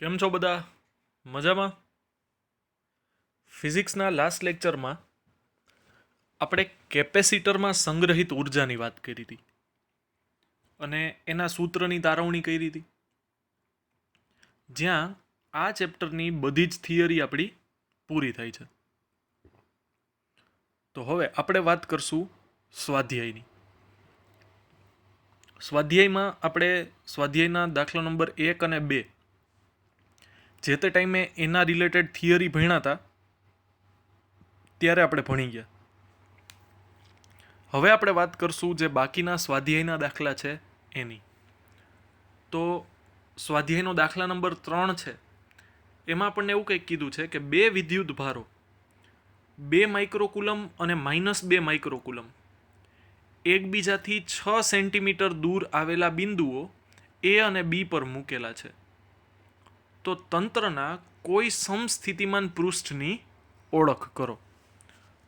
કેમ છો બધા? મજામાં? ફિઝિક્સના લાસ્ટ લેક્ચરમાં આપણે કેપેસિટરમાં સંગ્રહિત ઉર્જાની વાત કરી હતી અને એના સૂત્રની તારવણી કરી હતી, જ્યાં આ ચેપ્ટરની બધી જ થિયરી આપણી પૂરી થાય છે. તો હવે આપણે વાત કરશું સ્વાધ્યાયની. સ્વાધ્યાયમાં આપણે સ્વાધ્યાયના દાખલા નંબર 1 અને 2 જે તે ટાઈમે એના રિલેટેડ થિયરી ભણ્યા હતા ત્યારે આપણે ભણી ગયા. હવે આપણે વાત કરશું જે બાકીના સ્વાધ્યાયના દાખલા છે એની. તો સ્વાધ્યાયનો દાખલા નંબર 3 છે, એમાં આપણને એવું કંઈક કીધું છે કે બે વિદ્યુત ભારો 2 માઇક્રોકુલમ અને -2 માઇક્રોકુલમ એકબીજાથી 6 સેન્ટીમીટર દૂર આવેલા બિંદુઓ એ અને બી પર મૂકેલા છે. તો તંત્રના કોઈ સમસ્થિતિમાન પૃષ્ઠની ઓળખ કરો.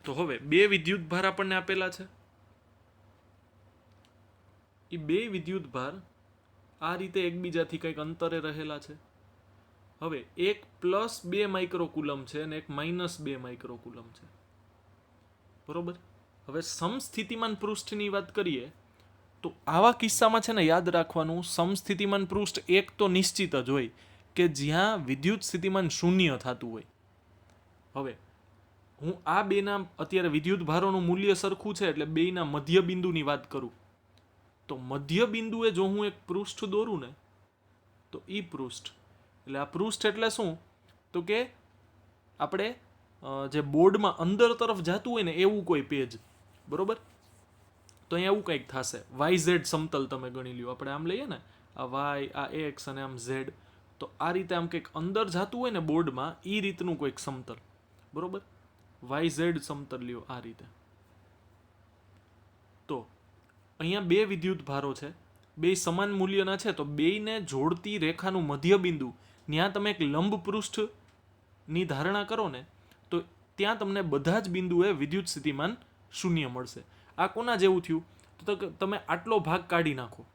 તો હવે બે વિદ્યુત ભાર આપણને આપેલા છે. એ બે વિદ્યુત ભાર આ રીતે એકબીજાથી કંઈક અંતરે રહેલા છે. હવે એક +2 માઇક્રોકુલમ છે અને એક -2 માઇક્રોકુલમ છે. બરોબર. હવે સમસ્થિતિમાન પૃષ્ઠની વાત કરીએ તો આવા કિસ્સામાં છે ને યાદ રાખવાનું, સમસ્થિતિમાન પૃષ્ઠ એક તો નિશ્ચિત જ હોય કે જ્યાં વિદ્યુત સ્થિતિમાન શૂન્ય થતું હોય. હવે હું આ બેના અત્યારે વિદ્યુત ભારોનું મૂલ્ય સરખું છે એટલે બેના મધ્ય બિંદુની વાત કરું તો મધ્ય બિંદુએ જો હું એક પૃષ્ઠ દોરું ને તો એ પૃષ્ઠ એટલે આ પૃષ્ઠ એટલે શું, તો કે આપણે જે બોર્ડમાં અંદર તરફ જતું હોય ને એવું કોઈ પેજ. બરોબર. તો અહીંયા એવું કંઈક થશે, YZ સમતલ તમે ગણી લ્યો. આપણે આમ લઈએ ને, આ વાય, આ એક્સ અને આમ ઝેડ. તો આ રીતે આમ કંઈક અંદર જતું હોય ને બોર્ડમાં, એ રીતનું કોઈક સમતલ. બરોબર. YZ સમતલ લ્યો આ રીતે. તો અહીંયા બે વિદ્યુત ભારો છે, બે સમાન મૂલ્યના છે. તો બેયને જોડતી રેખાનું મધ્ય બિંદુ, ત્યાં તમે એક લંબ પૃષ્ઠની ધારણા કરો ને તો ત્યાં તમને બધા જ બિંદુએ વિદ્યુત સ્થિતિમાન શૂન્ય મળશે. આ કોના જેવું થયું, તો તમે આટલો ભાગ કાઢી નાખો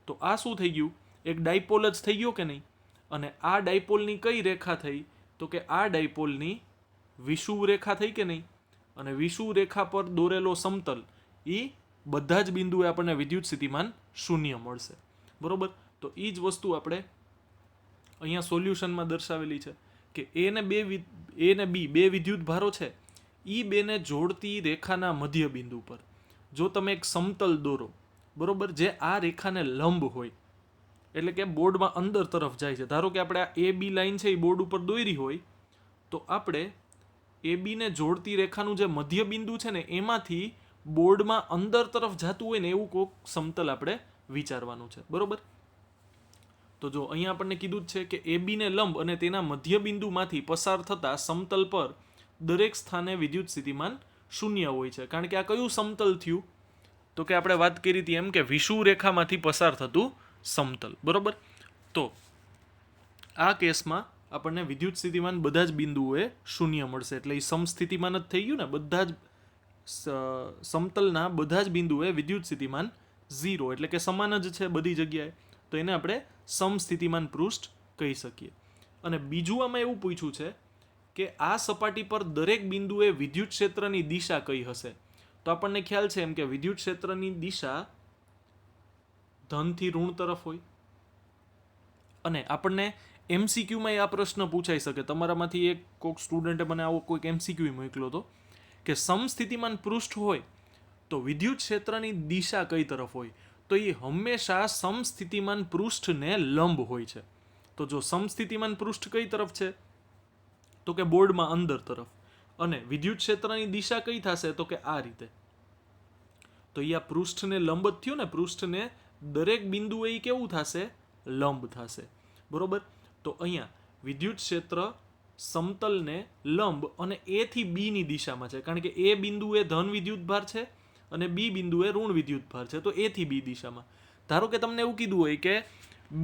તો આ શું થઈ ગયું, એક ડાયપોલ જ થઈ ગયો કે નહીં. અને આ ડાયપોલની કઈ રેખા થઈ, તો કે આ ડાયપોલની વિષુવ રેખા થઈ કે નહીં. અને વિષુવ રેખા પર દોરેલો સમતલ, એ બધા જ બિંદુએ આપણને વિદ્યુત સ્થિતિમાન શૂન્ય મળશે. બરોબર. તો એ જ વસ્તુ આપણે અહીંયા સોલ્યુશનમાં દર્શાવેલી છે કે એ ને બી બે વિદ્યુત ભારો છે, એ બેને જોડતી રેખાના મધ્ય બિંદુ પર જો તમે એક સમતલ દોરો, બરોબર, જે આ રેખાને લંબ હોય, એટલે કે બોર્ડમાં અંદર તરફ જાય છે. ધારો કે આપણે આ એ બી લાઈન છે એ બોર્ડ ઉપર દોરી હોય તો આપણે એ બીને જોડતી રેખાનું જે મધ્ય બિંદુ છે ને એમાંથી બોર્ડમાં અંદર તરફ જતું હોય ને એવું કોઈક સમતલ આપણે વિચારવાનું છે. બરોબર. તો જો અહીંયા આપણને કીધું જ છે કે એ બીને લંબ અને તેના મધ્ય બિંદુમાંથી પસાર થતા સમતલ પર દરેક સ્થાને વિદ્યુત સ્થિતિમાન શૂન્ય હોય છે. કારણ કે આ કયું સમતલ થયું, તો કે આપણે વાત કરી હતી એમ કે વિષુવ રેખામાંથી પસાર થતું સમતલ. બરોબર. તો આ કેસમાં આપણને વિદ્યુત સ્થિતિમાન બધા જ બિંદુઓએ શૂન્ય મળશે. એટલે એ સમસ્થિતિમાન જ થઈ ગયું ને. બધા જ સમતલના બધા જ બિંદુએ વિદ્યુત સ્થિતિમાન 0, એટલે કે સમાન જ છે બધી જગ્યાએ. તો એને આપણે સમસ્થિતિમાન પૃષ્ઠ કહી શકીએ. અને બીજું આમાં એવું પૂછ્યું છે કે આ સપાટી પર દરેક બિંદુએ વિદ્યુત ક્ષેત્રની દિશા કઈ હશે. તો આપણને ખ્યાલ છે એમ કે વિદ્યુત ક્ષેત્રની દિશા ધનથી ઋણ તરફ હોય. અને આપણને MCQમાં આ પ્રશ્ન પૂછાઈ શકે. તમારામાંથી એક કોઈક સ્ટુડન્ટે મને આવો કોઈક MCQ મોકલ્યો હતો કે સમસ્થિતિમાન પૃષ્ઠ હોય તો વિદ્યુત ક્ષેત્રની દિશા કઈ તરફ હોય. તો એ હંમેશા સમસ્થિતિમાન પૃષ્ઠને લંબ હોય છે. તો જો સમસ્થિતિમાન પૃષ્ઠ કઈ તરફ છે, તો કે બોર્ડમાં અંદર તરફ. અને વિદ્યુત ક્ષેત્રની દિશા કઈ થશે, તો કે આ રીતે. તો એ આ પૃષ્ઠને લંબ જ થયું ને. પૃષ્ઠને દરેક બિંદુએ એ કેવું થશે, લંબ થશે. બરોબર. તો અહીંયા વિદ્યુત ક્ષેત્ર સમતલને લંબ અને એ થી બી ની દિશામાં છે. કારણ કે એ બિંદુએ ધન વિદ્યુત ભાર છે અને બી બિંદુએ ઋણ વિદ્યુત ભાર છે. તો એ થી બી દિશામાં. ધારો કે તમને એવું કીધું હોય કે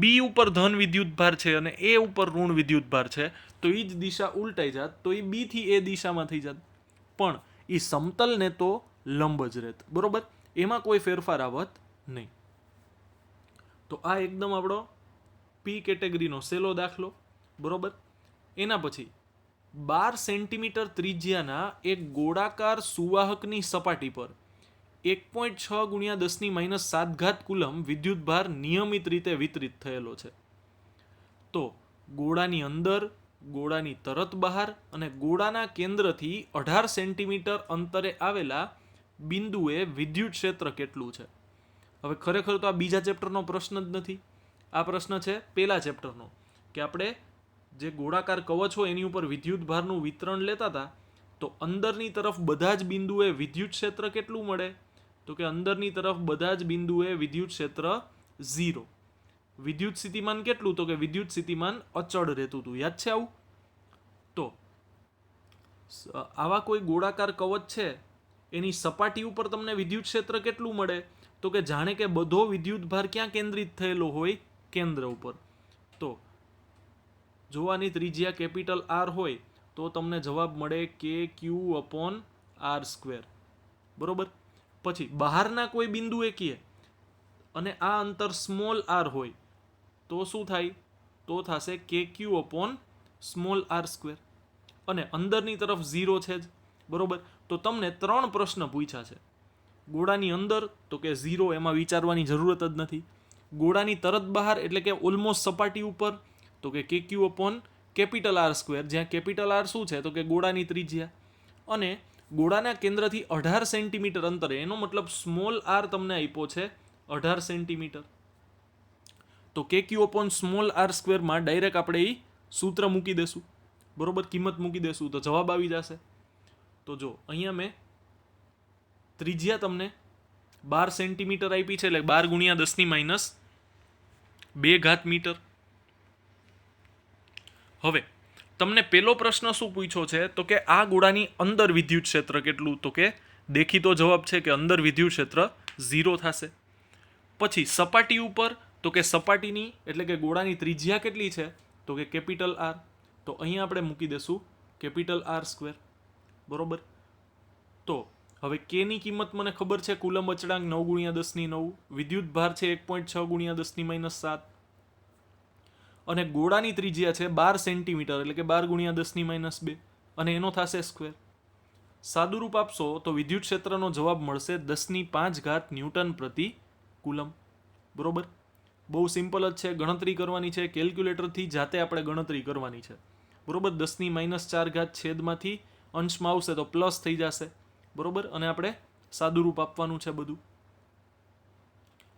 બી ઉપર ધન વિદ્યુત ભાર છે અને એ ઉપર ઋણ વિદ્યુત ભાર છે, તો એ જ દિશા ઉલટાઈ જાત, તો એ બી થી એ દિશામાં થઈ જાત. પણ એ સમતલને તો લંબ જ રહેત. બરોબર. એમાં કોઈ ફેરફાર આવત નહીં. તો આ એકદમ આપણો પી કેટેગરીનો સહેલો દાખલો, બરોબર. એના પછી 12 સેન્ટીમીટર ત્રિજ્યાના એક ગોળાકાર સુવાહકની સપાટી પર 1.6 ગુણ્યા 10⁻7 કુલમ વિદ્યુતભાર નિયમિત રીતે વિતરિત થયેલો છે. તો ગોળાની અંદર, ગોળાની તરત બહાર અને ગોળાના કેન્દ્રથી 18 સેન્ટીમીટર અંતરે આવેલા બિંદુએ વિદ્યુત ક્ષેત્ર કેટલું છે? હવે ખરેખર તો આ બીજા ચેપ્ટરનો પ્રશ્ન જ નથી. આ પ્રશ્ન છે પહેલા ચેપ્ટરનો, કે આપણે જે ગોળાકાર કવચ હોય એની ઉપર વિદ્યુત ભારનું વિતરણ લેતા હતા, તો અંદરની તરફ બધા જ બિંદુએ વિદ્યુત ક્ષેત્ર કેટલું મળે? તો કે અંદરની તરફ બધા જ બિંદુએ વિદ્યુત ક્ષેત્ર 0. વિદ્યુત સ્થિતિમાન કેટલું? તો કે વિદ્યુત સ્થિતિમાન અચળ રહેતું હતું. યાદ છે આવું? તો આવા કોઈ ગોળાકાર કવચ છે એની સપાટી ઉપર તમને વિદ્યુત ક્ષેત્ર કેટલું મળે? તો કે જાણે કે બધો વિદ્યુત ભાર ક્યાં કેન્દ્રિત થયેલો હોય? કેન્દ્ર ઉપર. તો જોવાની ત્રિજ્યા કેપિટલ આર હોય તો તમને જવાબ મળે KQ/r². બરોબર. પછી બહારના કોઈ બિંદુએ કીએ અને આ અંતર સ્મોલ આર હોય તો શું થાય? તો થશે KQ/r². અને અંદરની તરફ 0 છે જ, બરોબર. તો તમને 3 પ્રશ્ન પૂછ્યા છે. ગોળાની અંદર તો કે 0, એમાં વિચારવાની જરૂરત જ નથી. ગોળાની તરત બહાર એટલે કે ઓલમોસ્ટ સપાટી ઉપર તો કે KQ/R², જ્યાં કેપિટલ આર શું છે? તો કે ગોળાની ત્રિજ્યા. અને ગોળાના કેન્દ્રથી 18 સેન્ટીમીટર અંતરે, એનો મતલબ સ્મોલ આર તમને આપ્યો છે 18 સેન્ટીમીટર. તો KQ/r² માં ડાયરેક્ટ આપણે એ સૂત્ર મૂકી દેશું, બરોબર, કિંમત મૂકી દેશું તો જવાબ આવી જશે. તો જો અહીંયા મેં ત્રિજ્યા તમને 12 સેન્ટીમીટર આપી છે, એટલે 12 ગુણ્યા 10⁻2 મીટર. હવે તમને પેલો પ્રશ્ન શું પૂછ્યો છે? તો કે આ ગોળાની અંદર વિદ્યુત ક્ષેત્ર કેટલું? તો કે દેખીતો જવાબ છે કે અંદર વિદ્યુત ક્ષેત્ર 0 થશે. પછી સપાટી ઉપર તો કે સપાટીની એટલે કે ગોળાની ત્રિજ્યા કેટલી છે? તો કે કેપિટલ આર. તો અહીંયા આપણે મૂકી દેશું કેપિટલ R², બરોબર. તો હવે કે ની કિંમત મને ખબર છે, કુલમ અચળાંક 9 ગુણ્યા 10⁹, વિદ્યુત ભાર છે 1.6 ગુણ્યા 10⁻7, અને ગોળાની ત્રિજ્યા છે 12 સેન્ટીમીટર એટલે કે 12 ગુણ્યા 10⁻2, અને એનો થશે સ્ક્વેર. સાદુરૂપ આપશો તો વિદ્યુત ક્ષેત્રનો જવાબ મળશે 10⁵ ન્યૂટન પ્રતિ કુલમ, બરોબર. બહુ સિમ્પલ જ છે, ગણતરી કરવાની છે કેલ્ક્યુલેટરથી, જાતે આપણે ગણતરી કરવાની છે, બરોબર. 10⁻4 છેદમાંથી અંશમાં આવશે તો પ્લસ થઈ જશે, બરોબર. અને આપણે સાદુરૂપ આપવાનું છે બધું.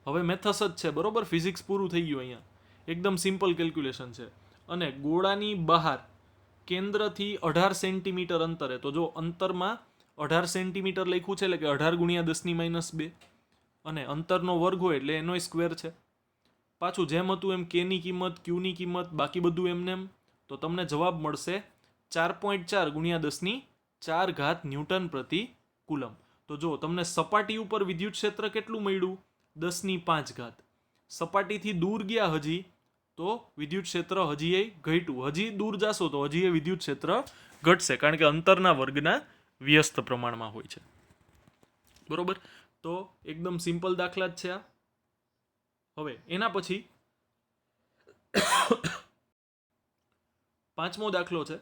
હવે મેથસ જ છે, બરોબર. ફિઝિક્સ પૂરું થઈ ગયું. અહીંયા એકદમ સિમ્પલ કેલ્ક્યુલેશન છે. અને ગોળાની બહાર કેન્દ્રથી 18 સેન્ટીમીટર અંતરે, તો જો અંતરમાં 18 સેન્ટીમીટર લખ્યું છે એટલે કે 18 ગુણ્યા 10⁻2, અને અંતરનો વર્ગ હોય એટલે એનો સ્ક્વેર છે. પાછું જેમ હતું એમ કે ની કિંમત, ક્યુ ની કિંમત, બાકી બધું એમને એમ, તો તમને જવાબ મળશે 4.4 ગુણ્યા 10⁴ ન્યૂટન પ્રતિ કુલમ. તો જો તમને સપાટી ઉપર વિદ્યુત ક્ષેત્ર કેટલું મળ્યું? 10⁵. સપાટીથી દૂર ગયા હજી તો વિદ્યુત ક્ષેત્ર હજી એ ઘટ્યું. હજી દૂર જાશો તો હજી એ વિદ્યુત ક્ષેત્ર ઘટશે, કારણ કે અંતરના વર્ગના વ્યસ્ત પ્રમાણમાં હોય છે, બરોબર. તો એકદમ સિમ્પલ દાખલા જ છે આ. હવે એના પછી 5મો દાખલો છે.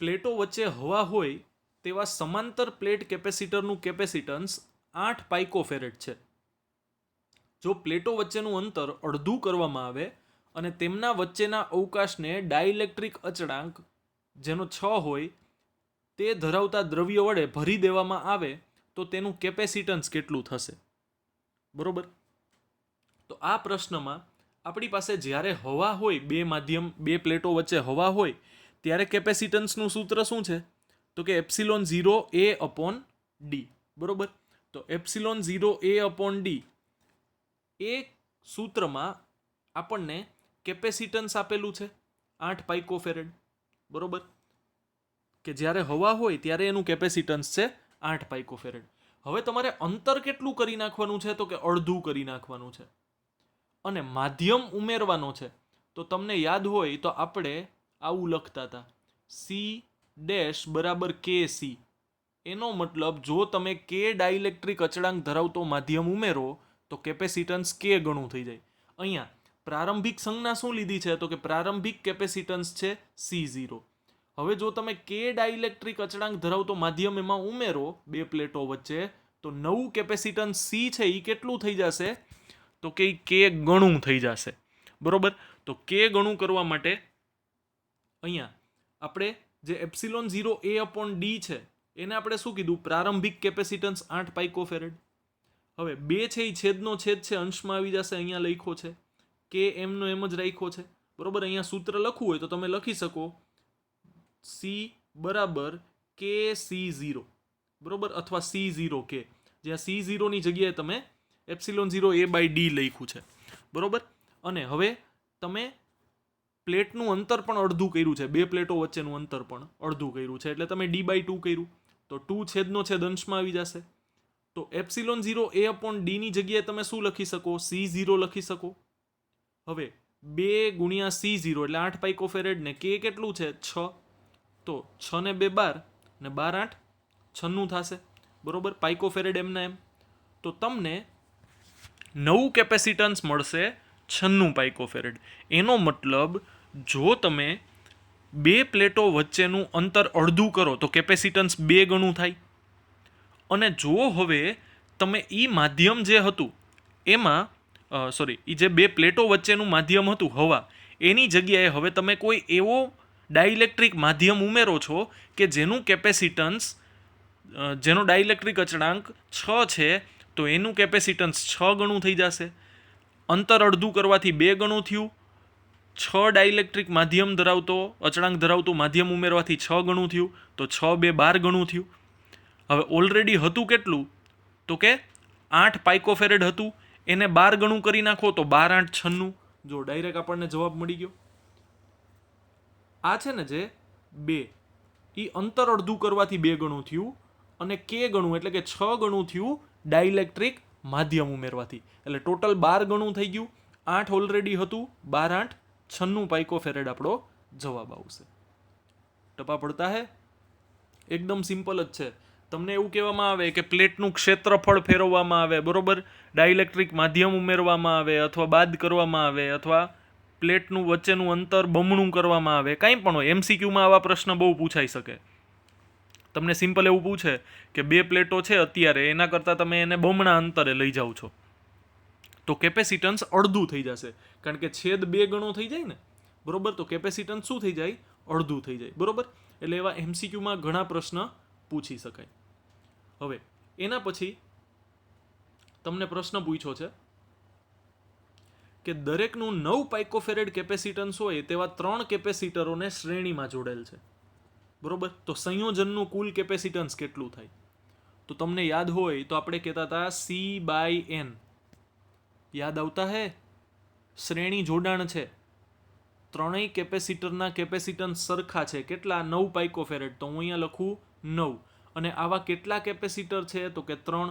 પ્લેટો વચ્ચે હવા હોય તેવા સમાંતર પ્લેટ કેપેસિટરનું કેપેસિટન્સ 8 પાઇકોફેરેડ છે. જો પ્લેટો વચ્ચેનું અંતર અડધું કરવામાં આવે અને તેમના વચ્ચેના અવકાશને ડાઇલેક્ટ્રિક અચળાંક જેનો 6 હોય તે ધરાવતા દ્રવ્ય વડે ભરી દેવામાં આવે તો તેનું કેપેસિટન્સ કેટલું થશે? બરોબર. તો આ પ્રશ્નમાં આપણી પાસે જ્યારે હવા હોય, બે પ્લેટો વચ્ચે હવા હોય ત્યારે કેપેસિટન્સનું સૂત્ર શું છે? તો કે ε0A/d, બરોબર. તો ε0A/d એ સૂત્રમાં આપણને કેપેસિટન્સ આપેલું છે 8 પાઇકોફેરેડ, બરોબર. કે જ્યારે હવા હોય ત્યારે એનું કેપેસિટન્સ છે 8 પાઇકોફેરેડ. હવે તમારે અંતર કેટલું કરી નાખવાનું છે? તો કે અડધું કરી નાખવાનું છે. અને માધ્યમ ઉમેરવાનો છે. તો તમને યાદ હોય તો આપણે આવું લખતા હતા, C' = KC. એનો મતલબ જો તમે K ડાઇલેક્ટ્રિક અચળાંક ધરાવતો માધ્યમ ઉમેરો તો કેપેસિટન્સ K ગણું થઈ જાય. અહીંયા પ્રારંભિક સંજ્ઞા શું લીધી છે? તો કે પ્રારંભિક કેપેસિટન્સ છે C0. હવે જો તમે કે ડાઇલેક્ટ્રિક અચળાંક ધરાવતો માધ્યમ એમાં ઉમેરો બે પ્લેટો વચ્ચે, તો નવું કેપેસિટન્સ C છે એ કેટલું થઈ જશે? તો કે કે ગણું થઈ જશે. બરોબર? તો કે ગણું કરવા માટે અહીંયા આપણે જે એપ્સિલોન 0 A અપોન ડી છે એને આપણે શું કીધું? પ્રારંભિક કેપેસિટન્સ 8 પાઇકોફેરેડ. હવે 2 છે એ છેદનો છેદ છે, અંશમાં આવી જશે, અહીંયા લખ્યો છે કે એમનો એમ જ રાખ્યો છે. બરોબર? અહીંયા સૂત્ર લખવું હોય તો તમે લખી શકો C બરાબર કે C0, બરોબર, અથવા C0 કે, જ્યાં C0 ની જગ્યાએ તમે એપ્સિલોન 0 A બાય ડી લખ્યું છે. બરોબર? અને હવે તમે પ્લેટનું અંતર પણ અડધું કર્યું છે, બે પ્લેટો વચ્ચેનું અંતર પણ અડધું કર્યું છે, એટલે તમે D/2 કર્યું, તો 2 છેદનો છેદ અંશમાં આવી જશે. તો એપ્સિલોન 0 A અપોન ડી ની જગ્યાએ તમે શું લખી શકો? C0 લખી શકો. હવે 2 ગુણ્યા C0 એટલે 8 પાઇકોફેરેડ, ને કે કેટલું છે? 6. તો 6 ને 2 12, ને 12 8 96 થશે. બરોબર? પાઇકોફેરેડ એમના એમ. તો તમને નવું કેપેસિટન્સ મળશે 96 પાઇકોફેરેડ. એનો મતલબ જો તમે બે પ્લેટો વચ્ચેનું અંતર અડધું કરો તો કેપેસિટન્સ 2 ગણું થાય. અને જો હવે તમે ઈ માધ્યમ જે હતું એમાં એ જે બે પ્લેટો વચ્ચેનું માધ્યમ હતું હવા, એની જગ્યાએ હવે તમે કોઈ એવો ડાઇલેક્ટ્રિક માધ્યમ ઉમેરો છો કે જેનું કેપેસિટન્સ, જેનો ડાઇલેક્ટ્રિક અચળાંક 6 છે, તો એનું કેપેસિટન્સ 6 ગણું થઈ જશે. અંતર અડધું કરવાથી 2 ગણું થયું. 6 ડાઇલેક્ટ્રિક માધ્યમ ધરાવતો અચળાંક ધરાવતું માધ્યમ ઉમેરવાથી 6 ગણું થયું, તો 6 2 12 ગણું થયું. હવે ઓલરેડી હતું કેટલું? તો કે 8 પાઇકોફેરેડ હતું, એને 12 ગણું કરી નાખો તો 12 8 96. જો ડાયરેક્ટ આપણને જવાબ મળી ગયો. આ છે ને જે 2, એ અંતર અડધું કરવાથી 2 ગણું થયું, અને કે ગણું એટલે કે 6 ગણું થયું ડાઇલેક્ટ્રિક માધ્યમ ઉમેરવાથી, એટલે ટોટલ 12 ગણું થઈ ગયું. 8 ઓલરેડી હતું, 12 8 96 પાઇકોફેરેડ આપણો જવાબ આવશે. ટપા પડતા હે? એકદમ સિમ્પલ જ છે. તમને એવું કહેવામાં આવે કે પ્લેટનું ક્ષેત્રફળ ફેરવવામાં આવે, બરોબર, ડાઇલેક્ટ્રિક માધ્યમ ઉમેરવામાં આવે, અથવા બાદ કરવામાં આવે, અથવા પ્લેટનું વચ્ચેનું અંતર બમણું કરવામાં આવે, કાંઈ પણ હોય. MCQમાં આવા પ્રશ્ન બહુ પૂછાઈ શકે. તમને સિમ્પલ એવું પૂછે કે બે પ્લેટો છે અત્યારે, એના કરતાં તમે એને બમણા અંતરે લઈ જાઓ છો, તો કેપેસિટન્સ અડધું થઈ જશે, કારણ કે છેદ 2 ગણો થઈ જાય ને. બરોબર? તો કેપેસિટન્સ શું થઈ જાય? અડધું થઈ જાય. બરોબર? એટલે એવા MCQમાં ઘણા પ્રશ્ન પૂછી શકાય. હવે એના પછી તમને પ્રશ્ન પૂછ્યો છે કે દરેકનું 9 પાઇકોફેરેડ કેપેસિટન્સ હોય તેવા 3 કેપેસિટરોને શ્રેણીમાં જોડેલ છે. બરોબર? તો સંયોજનનું કુલ કેપેસિટન્સ કેટલું થાય? તો તમને યાદ હોય તો આપણે કહેતા હતા C/N. યાદ આવતા હે? શ્રેણી જોડાણ છે. ત્રણેય કેપેસિટરના કેપેસિટન્સ સરખા છે. કેટલા? 9 પાઇકોફેરેડ. તો હું અહીંયા લખું 9. અને આવા કેટલા કેપેસિટર છે? તો કે 3.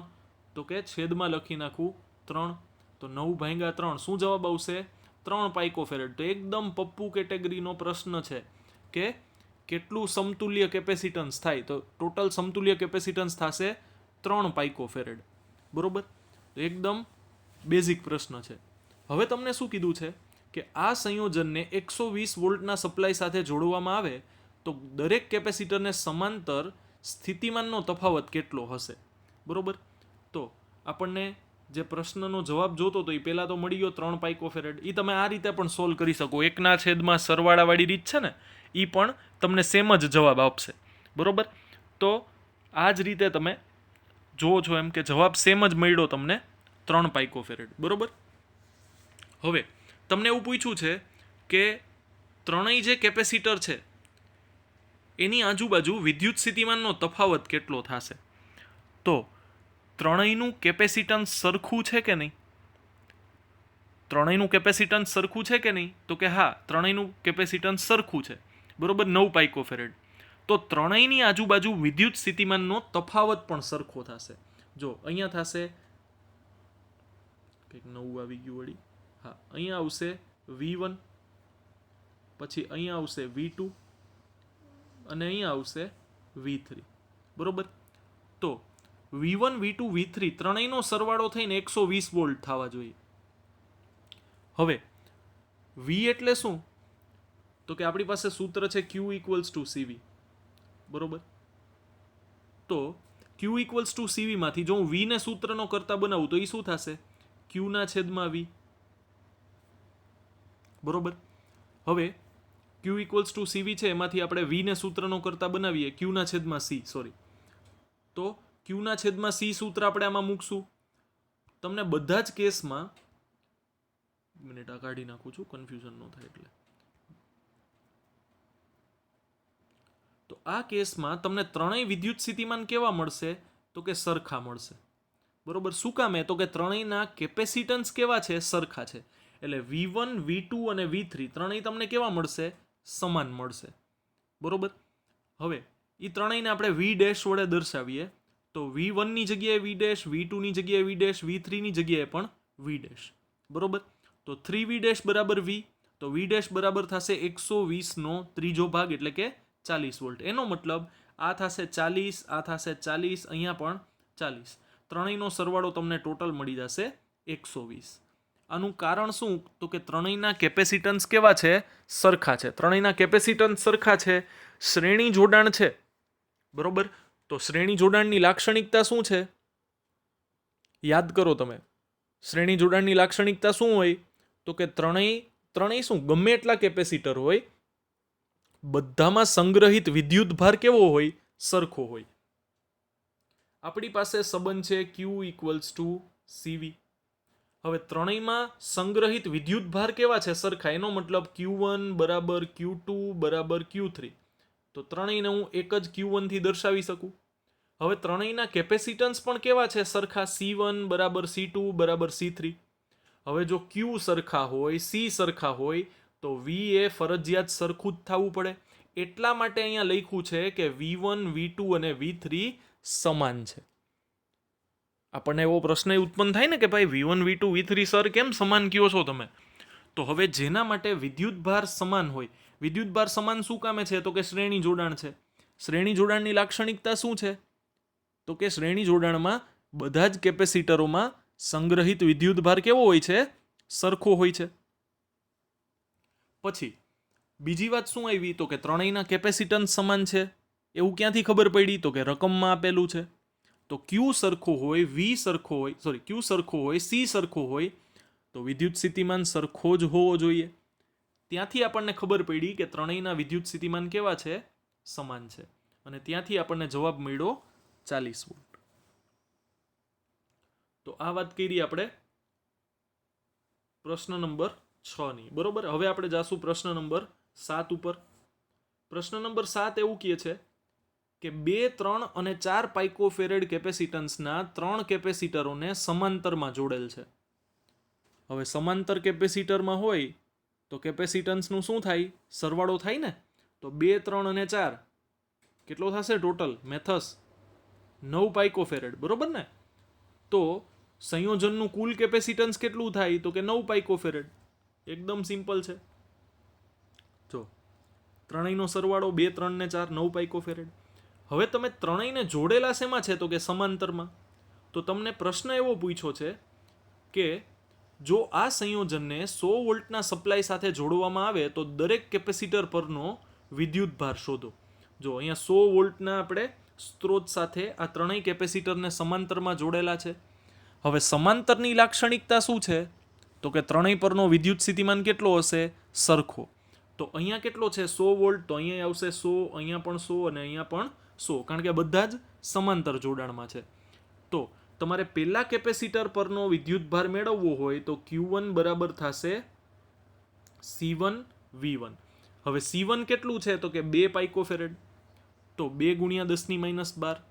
તો કે છેદમાં લખી નાખું 3. તો 9 ભાગ્યા 3 શું જવાબ આવશે? 3 પાઇકોફેરેડ. તો એકદમ પપ્પુ કેટેગરીનો પ્રશ્ન છે કે કેટલું સમતુલ્ય કેપેસિટન્સ થાય? તો ટોટલ સમતુલ્ય કેપેસિટન્સ થશે 3 પાઇકોફેરેડ. બરોબર? એકદમ બેઝિક પ્રશ્ન છે. હવે તમને શું કીધું છે કે આ સંયોજનને 120 વોલ્ટના સપ્લાય સાથે જોડવામાં આવે તો દરેક કેપેસિટરને સમાંતર સ્થિતિમાનનો તફાવત કેટલો હશે? બરોબર? તો આપણને જે પ્રશ્નનો જવાબ જોતો તો એ પહેલાં તો મળી ગયો 3 પાઇકોફેરેડ. એ તમે આ રીતે પણ સોલ્વ કરી શકો. 1/છેદમાં સરવાળાવાળી રીત છે ને, એ પણ તમને સેમ જ જવાબ આપશે. બરોબર? તો આ જ રીતે તમે જુઓ છો એમ કે જવાબ સેમ જ મળ્યો તમને 3 પાઇકોફેરેડ. બરોબર? હવે તમને એવું પૂછ્યું છે કે ત્રણેય જે કેપેસિટર છે એની આજુબાજુ વિદ્યુત સ્થિતિમાનનો તફાવત કેટલો થશે? તો ત્રણેયનું કેપેસિટન્સ સરખું છે કે નહીં? ત્રણેયનું કેપેસિટન્સ સરખું છે કે નહીં? તો કે હા, ત્રણેયનું કેપેસિટન્સ સરખું છે. બરોબર? 9 પાઇકોફેરેડ. તો ત્રણેયની આજુબાજુ વિદ્યુત સ્થિતિમાનનો તફાવત પણ સરખો થશે. જો અહીંયા થશે કંઈક નવું આવી ગયું વળી. હા, અહીંયા આવશે V1, પછી અહીંયા આવશે V2, અને અહીંયા આવશે V3. બરોબર? તો V1 V2 V3 ત્રણેયનો સરવાળો થઈને 120 વોલ્ટ થવા જોઈએ. હવે વી એટલે શું? તો કે આપણી પાસે સૂત્ર છે Q ઇક્વલ્સ ટુ CV, બરોબર? તો Q ઇક્વલ્સ ટુ CV માંથી જો હું V ને સૂત્રનો કરતા બનાવું તો એ શું થશે? Q ના છેદમાં V, બરોબર? હવે Q ઇક્વલ્સ ટુ CV છે એમાંથી આપણે V ને સૂત્રનો કરતા બનાવીએ Q ના છેદમાં C, સોરી. તો Q ના છેદમાં C સૂત્ર આપણે આમાં મૂકશું. તમને બધા જ કેસમાં, મિનિટ આ કાઢી નાખું છું કન્ફ્યુઝન ન થાય એટલે. તો આ કેસમાં તમને ત્રણેય વિદ્યુત સ્થિતિમાન કેવા મળશે? તો કે સરખા મળશે, બરોબર? શું કામે? તો કે ત્રણેયના કેપેસિટન્સ કેવા છે? સરખા છે. એટલે V1, V2 અને V3 ત્રણેય તમને કેવા મળશે? સમાન મળશે, બરોબર? હવે એ ત્રણેયને આપણે V ડેશ વડે દર્શાવીએ તો V1 ની જગ્યાએ V ડેશ, V2 ની જગ્યાએ V ડેશ, V3 ની જગ્યાએ પણ V ડેશ, બરોબર? તો 3V ડેશ બરાબર V, તો V ડેશ બરાબર થશે 120 નો ત્રીજો ભાગ એટલે કે 40 વોલ્ટ. એનો મતલબ આ થશે 40, આ થશે 40, અહીંયા પણ 40. ત્રણેયનો સરવાળો તમને ટોટલ મળી જશે 120. આનું કારણ શું? તો કે ત્રણેયના કેપેસિટન્સ કેવા છે? સરખા છે. ત્રણેયના કેપેસિટન્સ સરખા છે, શ્રેણી જોડાણ છે, બરોબર? તો શ્રેણી જોડાણની લાક્ષણિકતા શું છે? યાદ કરો તમે. શ્રેણી જોડાણની લાક્ષણિકતા શું હોય? તો કે ત્રણેય શું, ગમે એટલા કેપેસિટર હોય, બધામાં સંગ્રહિત વિદ્યુત ભાર કેવો હોય? સરખો હોય. આપણી પાસે સંબંધ છે Q ઇક્વલ્સ ટુ CV. હવે ત્રણેયમાં સંગ્રહિત વિદ્યુત ભાર કેવા છે? સરખા. એનો મતલબ Q1 બરાબર Q2 બરાબર Q3. તો ત્રણેયને હું એક જ Q1 થી દર્શાવી શકું. હવે ત્રણેયના કેપેસિટન્સ પણ કેવા છે? સરખા. C1 બરાબર C2 બરાબર C3. હવે જો Q સરખા હોય, C સરખા હોય, તો V એ ફરજિયાત સરખું જ થવું પડે. એટલા માટે અહીંયા લખ્યું છે કે V1, V2 અને V3 સમાન છે. આપણને એવો પ્રશ્ન ઉત્પન્ન થાય ને કે ભાઈ V1, V2, V3 સર કેમ સમાન કયો છો તમે? તો હવે જેના માટે વિદ્યુતભાર સમાન હોય, વિદ્યુતભાર સમાન શું કામે છે? તો કે શ્રેણી જોડાણ છે. શ્રેણી જોડાણની લાક્ષણિકતા શું છે? તો કે શ્રેણી જોડાણમાં બધા જ કેપેસિટરોમાં સંગ્રહિત વિદ્યુતભાર કેવો હોય છે? સરખો હોય છે. પછી બીજી વાત શું આવી? તો કે ત્રણેયના કેપેસિટન્સ સમાન છે. એવું ક્યાંથી ખબર પડી? તો કે રકમમાં આપેલું છે. તો Q સરખો હોય, Q સરખો હોય, C સરખો હોય, તો વિદ્યુત સ્થિતિમાન સરખો જ હોવો જોઈએ. ત્યાંથી આપણને ખબર પડી કે ત્રણેયના વિદ્યુત સ્થિતિમાન કેવા છે? સમાન છે. અને ત્યાંથી આપણને જવાબ મળ્યો 40 વોલ્ટ. તો આ વાત કરી આપણે પ્રશ્ન નંબર 6 ની, બરોબર? હવે આપણે જાશું પ્રશ્ન નંબર 7 ઉપર. પ્રશ્ન નંબર 7 એવું કહે છે કે 2, 3 અને 4 પાઇકોફેરેડ કેપેસિટન્સના 3 કેપેસિટરોને સમાંતરમાં જોડેલ છે. હવે સમાંતર કેપેસિટરમાં હોય તો કેપેસિટન્સનું શું થાય? સરવાળો થાય ને. તો 2, 3 અને 4 કેટલો થશે ટોટલ? મેથસ 9 પાઇકોફેરેડ, બરોબર ને? તો સંયોજનનું કુલ કેપેસિટન્સ કેટલું થાય? તો કે 9 પાઇકોફેરેડ. એકદમ સિમ્પલ છે. જો ત્રણેયનો સરવાળો 2, 3 ને 4 9 પાઇકોફેરેડ. હવે તમે ત્રણેયને જોડેલા શેમાં છે? તો કે સમાંતરમાં. તો તમને પ્રશ્ન એવો પૂછ્યો છે કે જો આ સંયોજનને 100 વોલ્ટના સપ્લાય સાથે જોડવામાં આવે તો દરેક કેપેસિટર પરનો વિદ્યુત ભાર શોધો. જો અહીંયા 100 વોલ્ટના આપણે સ્ત્રોત સાથે આ ત્રણેય કેપેસિટરને સમાંતરમાં જોડેલા છે. હવે સમાંતરની લાક્ષણિકતા શું છે? તો કે ત્રણેય પરનો વિદ્યુત સ્થિતિમાન કેટલો હશે? સરખો. તો અહીંયા કેટલો છે? 100 વોલ્ટ. તો અહીંયા આવશે 100, અહીંયા પણ 100 અને અહીંયા પણ 100, કારણ કે બધા જ સમાંતર જોડાણમાં છે. તો તમારે પહેલા કેપેસિટર પરનો વિદ્યુતભાર મેળવવો હોય તો Q1 બરાબર થશે C1 V1. હવે C1 કેટલું છે? તો કે 2 પાઇકોફેરેડ. તો 2 ગુણ્યા 10⁻12.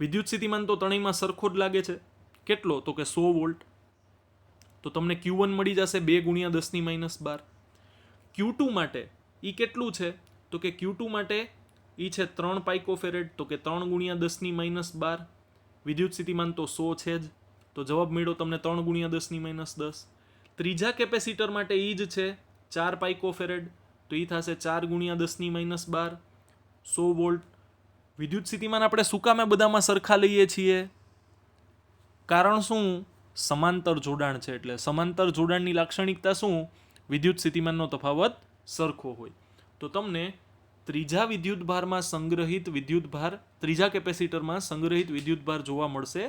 વિદ્યુત સ્થિતિમાન તો ત્રણેયમાં સરખો જ લાગે છે. કેટલો? તો કે 100 વોલ્ટ. તો તમને Q1 મળી જશે 2 ગુણ્યા 10⁻12. Q2 માટે એ કેટલું છે? તો કે Q2 માટે એ છે 3 પાઇકોફેરેડ. તો કે 3 ગુણ્યા 10⁻12. વિદ્યુત સ્થિતિમાન તો 100 છે જ. તો જવાબ મળ્યો તમને 3 ગુણ્યા 10⁻10. ત્રીજા કેપેસિટર માટે એ જ છે 4 પાઇકોફેરેડ. તો એ થશે 4 ગુણ્યા 10⁻12, 100 વોલ્ટ. વિદ્યુત સ્થિતિમાન આપણે શું કામે બધામાં સરખા લઈએ છીએ? કારણ શું? સમાંતર જોડાણ છે. એટલે સમાંતર જોડાણની લાક્ષણિકતા શું? વિદ્યુત સ્થિતિમાનનો તફાવત સરખો હોય. તો તમને ત્રીજા વિદ્યુતભારમાં સંગ્રહિત વિદ્યુતભાર, ત્રીજા કેપેસિટરમાં સંગ્રહિત વિદ્યુતભાર જોવા મળશે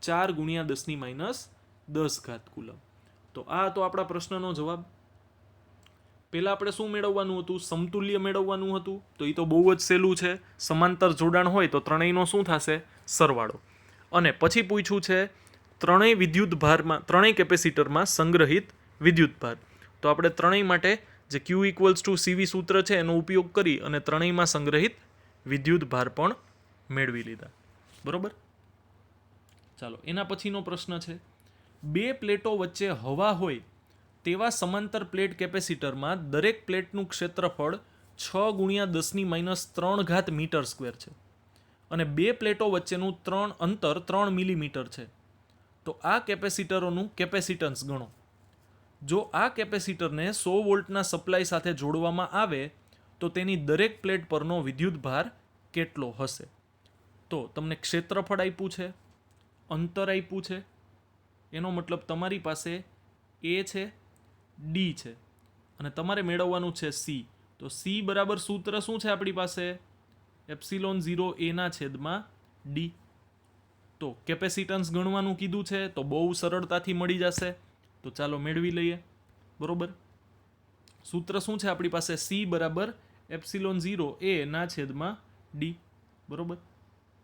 4 × 10⁻10 કુલમ. તો આ તો આપણા પ્રશ્નનો જવાબ. પહેલા આપણે શું મેળવવાનું હતું? સમતુલ્ય મેળવવાનું હતું. તો એ તો બહુ જ સહેલું છે. સમાંતર જોડાણ હોય તો ત્રણેયનો શું થશે? સરવાળો. અને પછી પૂછ્યું છે ત્રણેય વિદ્યુતભારમાં, ત્રણેય કેપેસિટરમાં સંગ્રહિત વિદ્યુતભાર. તો આપણે ત્રણેય માટે જે Q = CV સૂત્ર છે એનો ઉપયોગ કરી અને ત્રણેયમાં સંગ્રહિત વિદ્યુતભાર પણ મેળવી લીધા. બરોબર. ચાલો, એના પછીનો પ્રશ્ન છે, બે પ્લેટો વચ્ચે હવા હોય તેવા સમાંતર પ્લેટ કેપેસિટરમાં દરેક પ્લેટનું ક્ષેત્રફળ 6 × 10⁻³ મીટર સ્ક્વેર છે અને બે પ્લેટો વચ્ચેનું અંતર 3 મિલીમીટર છે. તો આ કેપેસિટરોનું કેપેસિટન્સ ગણો. જો આ કેપેસિટરને 100 વોલ્ટના સપ્લાય સાથે જોડવામાં આવે તો તેની દરેક પ્લેટ પરનો વિદ્યુતભાર કેટલો હશે? તો તમને ક્ષેત્રફળ આપ્યું છે, અંતર આપ્યું છે, એનો મતલબ તમારી પાસે A છે, D છે અને તમારે મેળવવાનું છે C. તો C બરાબર સૂત્ર શું છે આપણી પાસે? ε0 A/D. તો કેપેસિટન્સ ગણવાનું કીધું છે તો બહુ સરળતાથી મળી જશે. તો ચાલો મેળવી લઈએ. બરોબર. સૂત્ર શું છે આપણી પાસે? C બરાબર ε0 A/D. બરોબર.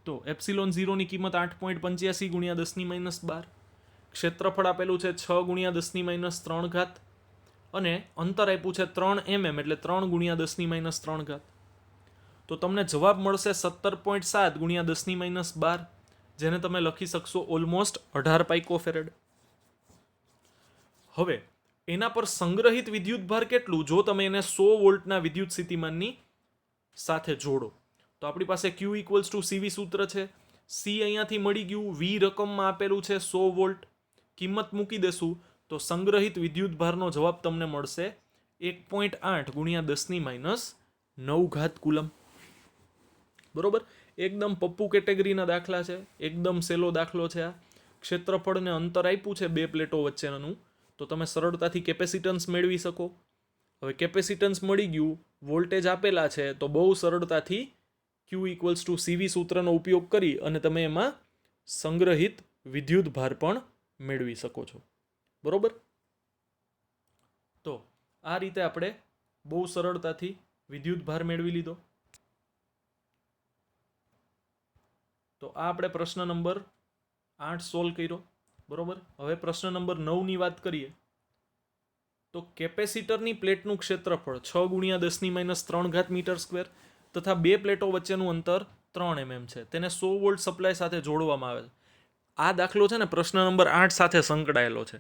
તો ε0 ની કિંમત 8.85 × 10⁻12. ક્ષેત્રફળ આપેલું છે 6 × 10⁻³ અને અંતર આપ્યું છે 3 mm એટલે 3 × 10⁻³. તો તમને જવાબ મળશે 17.7 × 10⁻12, જેને તમે લખી શકશો ઓલમોસ્ટ 18 પાઇકોફેરેડ. હવે એના પર સંગ્રહિત વિદ્યુતભાર કેટલું જો તમે એને 100 વોલ્ટના વિદ્યુત સ્થિતિમાનની સાથે જોડો? તો આપણી પાસે Q = CV સૂત્ર છે. C અહીંયાથી મળી ગયું, V રકમમાં આપેલું છે 100 વોલ્ટ. કિંમત મૂકી દેશું તો સંગ્રહિત વિદ્યુતભારનો જવાબ તમને મળશે 1.8 × 10⁻9 કુલમ. બરોબર. એકદમ પપ્પુ કેટેગરીના દાખલા છે, એકદમ સહેલો દાખલો છે આ. ક્ષેત્રફળને અંતર આપ્યું છે બે પ્લેટો વચ્ચેનું, તો તમે સરળતાથી કેપેસિટન્સ મેળવી શકો. હવે કેપેસિટન્સ મળી ગયું, વોલ્ટેજ આપેલા છે, તો બહુ સરળતાથી Q = CV સૂત્રનો ઉપયોગ કરી અને તમે એમાં સંગ્રહિત વિદ્યુતભાર પણ મેળવી શકો છો. બરોબર. તો આ રીતે આપણે બહુ સરળતાથી વિદ્યુતભાર મેળવી લીધો. તો આ આપણે પ્રશ્ન નંબર 8 સોલ્વ કર્યો. બરોબર. હવે પ્રશ્ન નંબર 9 ની વાત કરીએ તો કેપેસિટરની પ્લેટનું ક્ષેત્રફળ 6 × 10⁻³ મીટર સ્ક્વેર તથા બે પ્લેટો વચ્ચેનું અંતર 3 mm છે. તેને 100 વોલ્ટ સપ્લાય સાથે જોડવામાં આવે છે. આ દાખલો છે ને પ્રશ્ન નંબર 8 સાથે સંકળાયેલો છે.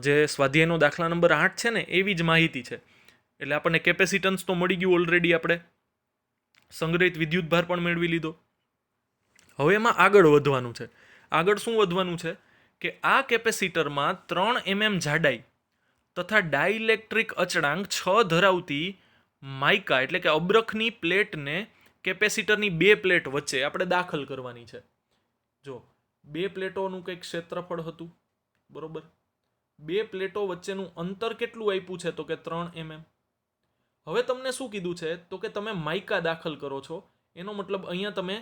જે સ્વાધ્યાયનો દાખલા નંબર 8 છે ને એવી જ માહિતી છે. એટલે આપણને કેપેસિટન્સ તો મળી ગયું ઓલરેડી, આપણે સંગ્રહિત વિદ્યુતભાર પણ મેળવી લીધો. હવે એમાં આગળ વધવાનું છે. આગળ શું વધવાનું છે કે આ કેપેસિટરમાં 3 mm જાડાઈ તથા ડાઇલેક્ટ્રિક અચળાંક 6 ધરાવતી માઇકા એટલે કે અબ્રખની પ્લેટને કેપેસિટરની બે પ્લેટ વચ્ચે આપણે દાખલ કરવાની છે. જો બે પ્લેટોનું કંઈક ક્ષેત્રફળ હતું. બરોબર. બે પ્લેટો વચ્ચેનું અંતર કેટલું આપ્યું છે તો કે 3 mm. હવે તમને શું કીધું છે તો કે તમે માઇકા દાખલ કરો છો. એનો મતલબ અહીંયા તમે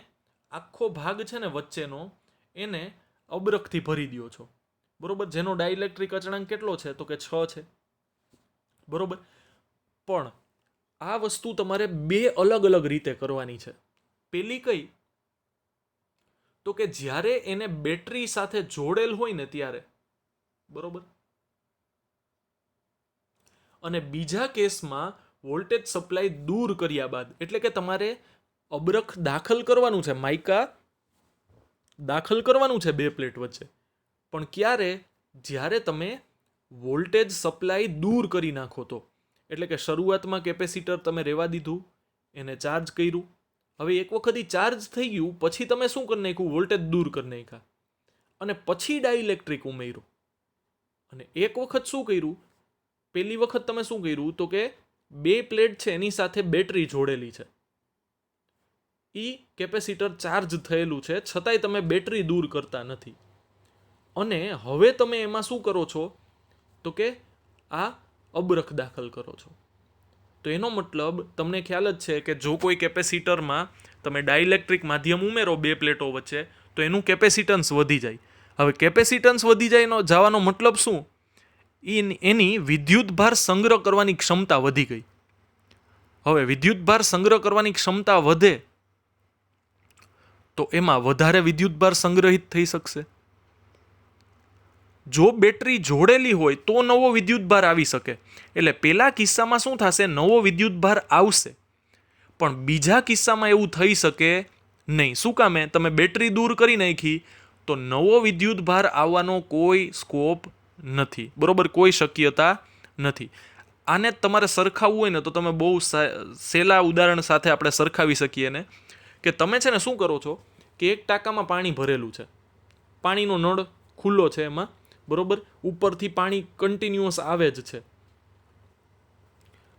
આખો ભાગ છે ને વચ્ચેનો એને અબ્રખથી ભરી દો છો. બરોબર. જેનો ડાઇલેક્ટ્રિક અચળાંક કેટલો છે તો કે 6 છે. બરોબર. પણ આ વસ્તુ તમારે બે અલગ અલગ રીતે કરવાની છે. પેલી કઈ? તો કે જ્યારે એને બેટરી સાથે જોડેલ હોય ને ત્યારે. બરોબર. અને બીજા કેસમાં વોલ્ટેજ સપ્લાય દૂર કર્યા બાદ, એટલે કે તમારે અબ્રખ દાખલ કરવાનું છે, માઇકા દાખલ કરવાનું છે બે પ્લેટ વચ્ચે, પણ ક્યારે? જ્યારે તમે વોલ્ટેજ સપ્લાય દૂર કરી નાખો તો. એટલે કે શરૂઆતમાં કેપેસિટર તમે રહેવા દીધું, એને ચાર્જ કર્યું. હવે એક વખત ચાર્જ થઈ ગયું પછી તમે શું કરી નાખ્યું? વોલ્ટેજ દૂર કરી નાખ્યા અને પછી ડાઇલેક્ટ્રિક ઉમેર્યું. અને એક વખત શું કર્યું? પહેલી વખત તમે શું કર્યું તો કે બે પ્લેટ છે એની સાથે બેટરી જોડેલી છે, એ કેપેસિટર ચાર્જ થયેલું છે છતાંય તમે બેટરી દૂર કરતા નથી. અને હવે તમે એમાં શું કરો છો તો કે આ અબરખ દાખલ કરો છો. તો એનો મતલબ તમને ખ્યાલ જ છે કે જો કોઈ કેપેસિટરમાં તમે ડાઇલેક્ટ્રિક માધ્યમ ઉમેરો બે પ્લેટો વચ્ચે તો એનું કેપેસિટન્સ વધી જાય. હવે કેપેસિટન્સ વધી જાય જવાનો મતલબ શું? એની વિદ્યુતભાર સંગ્રહ કરવાની ક્ષમતા વધી ગઈ. હવે વિદ્યુતભાર સંગ્રહ કરવાની ક્ષમતા વધે તો એમાં વધારે વિદ્યુતભાર સંગ્રહિત થઈ શકશે. જો બેટરી જોડેલી હોય તો નવો વિદ્યુતભાર આવી શકે. એટલે પહેલા કિસ્સામાં શું થશે? નવો વિદ્યુતભાર આવશે, પણ બીજા કિસ્સામાં એવું થઈ શકે નહીં. શું કામે? તમે બેટરી દૂર કરી નાખી તો નવો વિદ્યુતભાર આવવાનો કોઈ સ્કોપ નથી. બરોબર, કોઈ શક્યતા નથી. આને તમારે સરખાવવું હોય ને તો તમે બહુ સહેલા ઉદાહરણ સાથે આપણે સરખાવી શકીએ ને કે તમે છે ને શું કરો છો કે એક ટાંકામાં પાણી ભરેલું છે, પાણીનો નળ ખુલ્લો છે એમાં, બરોબર, ઉપરથી પાણી કન્ટિન્યુઅસ આવે જ છે.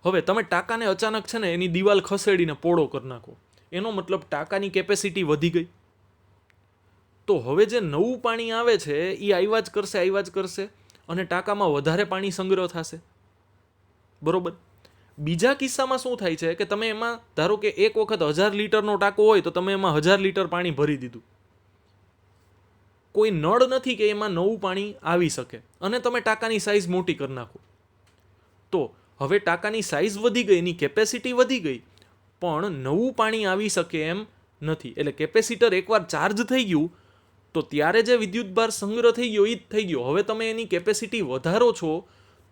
હવે તમે ટાંકાને અચાનક છે ને એની દિવાલ ખસેડીને પોળો કરી નાખો, એનો મતલબ ટાંકાની કેપેસિટી વધી ગઈ. તો હવે જે નવું પાણી આવે છે એ આવ્યા જ કરશે અને ટાંકામાં વધારે પાણી સંગ્રહ થશે. બરોબર. બીજા કિસ્સામાં શું થાય છે કે તમે એમાં ધારો કે એક વખત 1000 લીટરનો ટાંકો હોય તો તમે એમાં 1000 લીટર પાણી ભરી દીધું, કોઈ નળ નથી કે એમાં નવું પાણી આવી શકે, અને તમે ટાંકાની સાઇઝ મોટી કરી નાખો. તો હવે ટાંકાની સાઇઝ વધી ગઈ, એની કેપેસિટી વધી ગઈ, પણ નવું પાણી આવી શકે એમ નથી. એટલે કેપેસિટર એકવાર ચાર્જ થઈ ગયું તો ત્યારે જે વિદ્યુતભાર સંગ્રહ થઈ ગયો એ જ થઈ ગયો. હવે તમે એની કેપેસિટી વધારો છો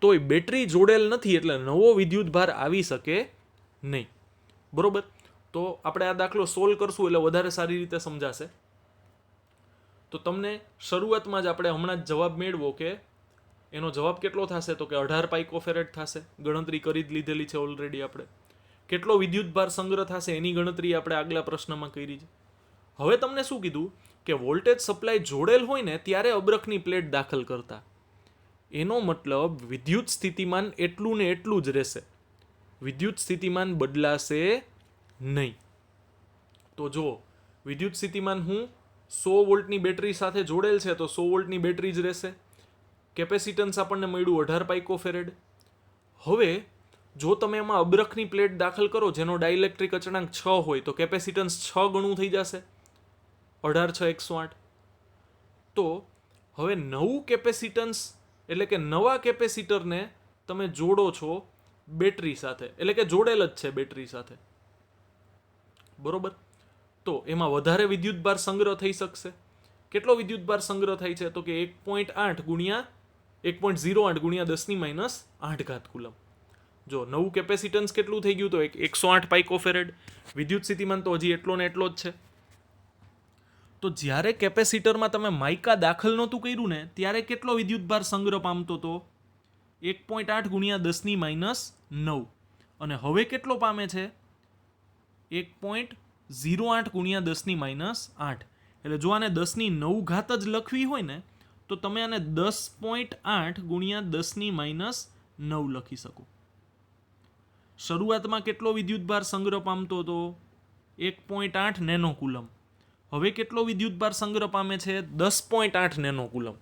તોય બેટરી જોડેલ નથી, એટલે નવો વિદ્યુતભાર આવી શકે નહીં. બરોબર. તો આપણે આ દાખલો સોલ્વ કરશું એટલે વધારે સારી રીતે સમજાશે. તો તમને શરૂઆતમાં જ આપણે હમણાં જ જવાબ મેળવો કે એનો જવાબ કેટલો થશે, તો કે 18 પાઇકોફેરેડ થશે. ગણતરી કરી જ લીધેલી છે ઓલરેડી આપણે. કેટલો વિદ્યુતભાર સંગ્રહ થશે એની ગણતરી આપણે આગલા પ્રશ્નમાં કરી છે. હવે તમને શું કીધું કે વોલ્ટેજ સપ્લાય જોડેલ હોય ને ત્યારે અબરખની પ્લેટ દાખલ કરતા. એનો મતલબ વિદ્યુત સ્થિતિમાન એટલું ને એટલું જ રહેશે, વિદ્યુત સ્થિતિમાન બદલાશે નહીં. તો જો વિદ્યુત સ્થિતિમાન હું 100 વોલ્ટની બેટરી સાથે જોડેલ છે તો 100 વોલ્ટની બેટરી જ રહેશે. કેપેસિટન્સ આપણને મળ્યું 18 પાઇકોફેરેડ. હવે જો તમે એમાં અબરખની પ્લેટ દાખલ કરો જેનો ડાઇલેક્ટ્રિક અચળાંક 6 હોય તો કેપેસિટન્સ 6 ગણું થઈ જશે, 18 6 108. તો હવે નવું કેપેસિટન્સ એટલે કે નવા કેપેસિટરને તમે જોડો છો બેટરી સાથે, એટલે કે જોડેલ જ છે બેટરી સાથે. બરોબર. તો એમાં વધારે વિદ્યુતભાર સંગ્રહ થઈ શકશે. કેટલો વિદ્યુતભાર સંગ્રહ થાય છે, તો કે 1.08 ગુણ્યા 1.08 ગુણ્યા 10⁻8 કુલમ. જો નવું કેપેસિટન્સ કેટલું થઈ ગયું તો 108 પાઇકોફેરેડ. વિદ્યુત સ્થિતિમાન તો હજી એટલો ને એટલો જ છે. તો જ્યારે કેપેસિટરમાં તમે માઇકા દાખલ નહોતું કર્યું ને ત્યારે કેટલો વિદ્યુતભાર સંગ્રહ પામતો તો 1.8 ગુણ્યા 10⁻9, અને હવે કેટલો પામે છે 1.08 ગુણ્યા 10⁻8. એટલે જો આને 10⁹ જ લખવી હોય ને તો તમે આને 10.8 ગુણ્યા 10⁻9 લખી શકો. શરૂઆતમાં કેટલો વિદ્યુતભાર સંગ્રહ પામતો હતો 1.8 નેનો કુલમ. હવે કેટલો વિદ્યુતભાર સંગ્રહ પામે છે 10.8 નેનો કુલમ.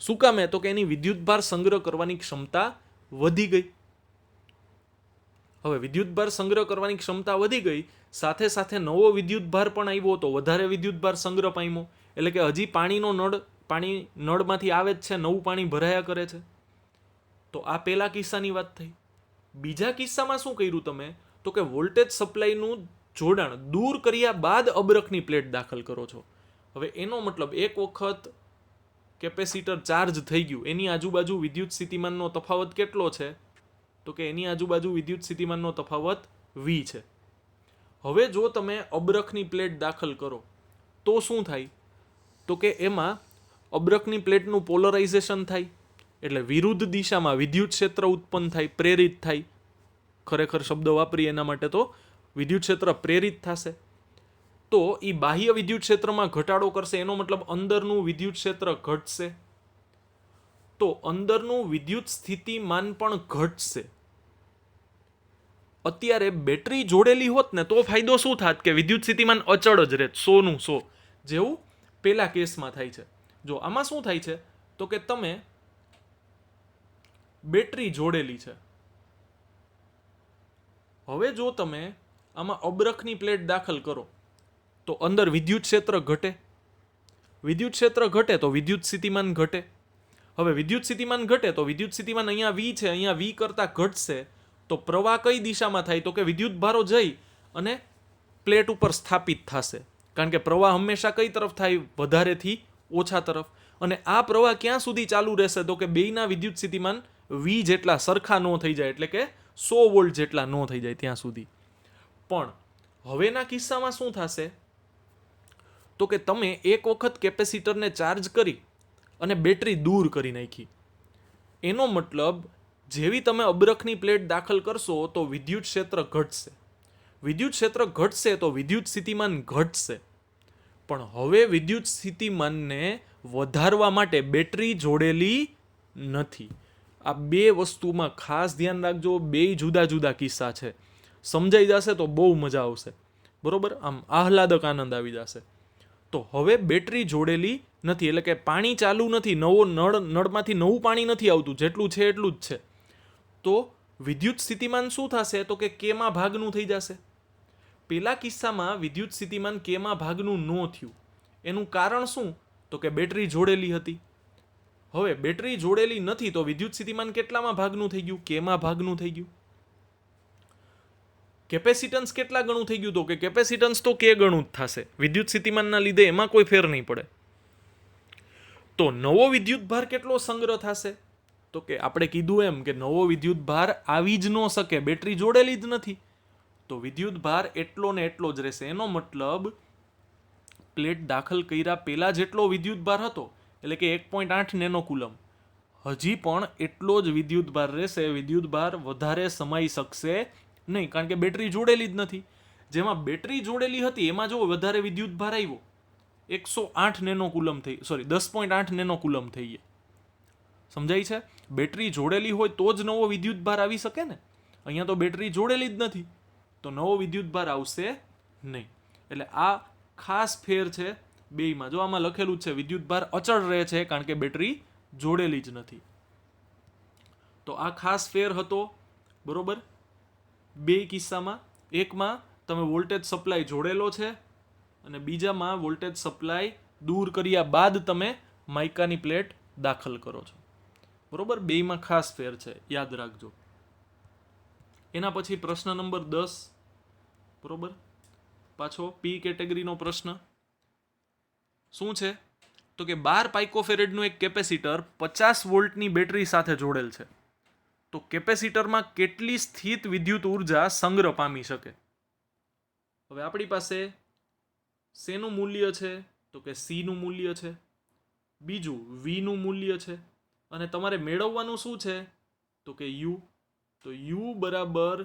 શું કામે? તો કે એની વિદ્યુતભાર સંગ્રહ કરવાની ક્ષમતા વધી ગઈ. હવે વિદ્યુતભાર સંગ્રહ કરવાની ક્ષમતા વધી ગઈ, સાથે સાથે નવો વિદ્યુતભાર પણ આવ્યો તો વધારે વિદ્યુતભાર સંગ્રહ પામ્યો. એટલે કે હજી પાણી નળમાંથી આવે જ છે, નવું પાણી ભરાયા કરે છે. તો આ પહેલા કિસ્સાની વાત થઈ. બીજા કિસ્સામાં શું કર્યું તમે, તો કે વોલ્ટેજ સપ્લાયનું જોડાણ દૂર કર્યા બાદ અબરખની પ્લેટ દાખલ કરો છો. હવે એનો મતલબ એક વખત કેપેસિટર ચાર્જ થઈ ગયું, એની આજુબાજુ વિદ્યુત સ્થિતિમાનનો તફાવત કેટલો છે, તો કે એની આજુબાજુ વિદ્યુત સ્થિતિમાનનો તફાવત V છે. હવે જો તમે અબરખની પ્લેટ દાખલ કરો તો શું થાય, તો કે એમાં અબરખની પ્લેટનું પોલરાઇઝેશન થાય, એટલે વિરુદ્ધ દિશામાં વિદ્યુત ક્ષેત્ર ઉત્પન્ન થાય, પ્રેરિત થાય. ખરેખર શબ્દ વાપરીએ એના માટે તો વિદ્યુત ક્ષેત્ર પ્રેરિત થશે. તો એ બાહ્ય વિદ્યુત ક્ષેત્રમાં ઘટાડો કરશે, એનો મતલબ અંદરનું વિદ્યુત ક્ષેત્ર ઘટશે. તો અંદરનું વિદ્યુત સ્થિતિમાન પણ ઘટશે. અત્યારે બેટરી જોડેલી હોત ને તો ફાયદો શું થાત કે વિદ્યુત સ્થિતિમાન અચળ જ રહેત, 100 નું 100, જેવું પેલા કેસમાં થાય છે. જો આમાં શું થાય છે, તો કે તમે બેટરી જોડેલી છે. હવે જો તમે આમાં અબરખની પ્લેટ દાખલ કરો તો અંદર વિદ્યુત ક્ષેત્ર ઘટે. વિદ્યુત ક્ષેત્ર ઘટે તો વિદ્યુત સ્થિતિમાન ઘટે. હવે વિદ્યુત સ્થિતિમાન ઘટે તો વિદ્યુત સ્થિતિમાન અહીંયા V છે, અહીંયા V કરતાં ઘટશે તો પ્રવાહ કઈ દિશામાં થાય? તો કે વિદ્યુત ભારો જઈ અને પ્લેટ ઉપર સ્થાપિત થશે. કારણ કે પ્રવાહ હંમેશા કઈ તરફ થાય? વધારેથી ઓછા તરફ. અને આ પ્રવાહ ક્યાં સુધી ચાલુ રહેશે? તો કે બેયના વિદ્યુત સ્થિતિમાન V જેટલા સરખા ન થઈ જાય, એટલે કે 100 વોલ્ટ જેટલા ન થઈ જાય ત્યાં સુધી. પણ હવેના કિસ્સામાં શું થશે? તો કે તમે એક વખત કેપેસિટરને ચાર્જ કરી અને બેટરી દૂર કરી નાખી. એનો મતલબ જેવી તમે અબરખની પ્લેટ દાખલ કરશો તો વિદ્યુત ક્ષેત્ર ઘટશે. વિદ્યુત ક્ષેત્ર ઘટશે તો વિદ્યુત સ્થિતિમાન ઘટશે. પણ હવે વિદ્યુત સ્થિતિમાનને વધારવા માટે બેટરી જોડેલી નથી. આ બે વસ્તુમાં ખાસ ધ્યાન રાખજો. બે જુદા જુદા કિસ્સા છે. સમજાઈ જશે તો બહુ મજા આવશે. બરોબર? આમ આહલાદક આનંદ આવી જશે. તો હવે બેટરી જોડેલી નથી, એટલે કે પાણી ચાલુ નથી, નળમાંથી નવું પાણી નથી આવતું, જેટલું છે એટલું જ છે. તો વિદ્યુત સ્થિતિમાન શું થશે? તો કે કેમાં ભાગનું થઈ જશે. પેલા કિસ્સામાં વિદ્યુત સ્થિતિમાન કેમાં ભાગનું ન થયું. એનું કારણ શું? તો કે બેટરી જોડેલી હતી. હવે બેટરી જોડેલી નથી તો વિદ્યુત સ્થિતિમાન કેટલામાં ભાગનું થઈ ગયું? કેમાં ભાગનું થઈ ગયું. કેપેસિટન્સ કેટલા ગણું થઈ ગયું? તો કે કેપેસિટન્સ તો કે ગણું જ થશે. વિદ્યુત સ્થિતિમાનના લીધે એમાં કોઈ ફેર નહીં પડે. તો નવો વિદ્યુત ભાર કેટલો સંગ્રહ થશે? તો કે આપણે કીધું એમ કે નવો વિદ્યુત ભાર આવી જ ન શકે, બેટરી જોડેલી જ નથી. તો વિદ્યુત ભાર એટલો ને એટલો જ રહેશે. એનો મતલબ પ્લેટ દાખલ કર્યા પહેલા જેટલો વિદ્યુત ભાર હતો, એટલે કે 1.8 નેનોકુલમ, હજી પણ એટલો જ વિદ્યુત ભાર રહેશે. વિદ્યુત ભાર વધારે સમાઈ શકશે નહીં, કારણ કે બેટરી જોડેલી જ નથી. જેમાં બેટરી જોડેલી હતી એમાં જો વધારે વિદ્યુત ભાર આવ્યો, 108 નેનોકુલમ થઈ, સોરી 10.8 નેનોકુલમ થઈ ગયા. સમજાય છે? બેટરી જોડેલી હોય તો જ નવો વિદ્યુત ભાર આવી શકે ને. અહીંયા તો બેટરી જોડેલી જ નથી, તો નવો વિદ્યુત ભાર આવશે નહીં. એટલે આ ખાસ ફેર છે બેયમાં. જો આમાં લખેલું જ છે વિદ્યુત ભાર અચળ રહે છે કારણ કે બેટરી જોડેલી જ નથી. તો આ ખાસ ફેર હતો. બરોબર? બે કિસ્સામાં, એકમાં તમે વોલ્ટેજ સપ્લાય જોડેલો છે અને બીજામાં વોલ્ટેજ સપ્લાય દૂર કર્યા બાદ તમે માઇકાની પ્લેટ દાખલ કરો છો. બરોબર? બેયમાં ખાસ ફેર છે, યાદ રાખજો. એના પછી પ્રશ્ન નંબર 10. બરોબર? પાછો પી કેટેગરીનો પ્રશ્ન શું છે? તો કે 12 પાઇકોફેરેડનું એક કેપેસિટર 50 વોલ્ટની બેટરી સાથે જોડેલ છે. તો કેપેસિટરમાં કેટલી સ્થિત વિદ્યુત ઉર્જા સંગ્રહ પામી શકે? હવે આપણી પાસે શેનું મૂલ્ય છે? તો કે સી નું મૂલ્ય છે. બીજું વી નું મૂલ્ય છે. અને તમારે મેળવવાનું શું છે? તો કે યુ. તો યુ બરાબર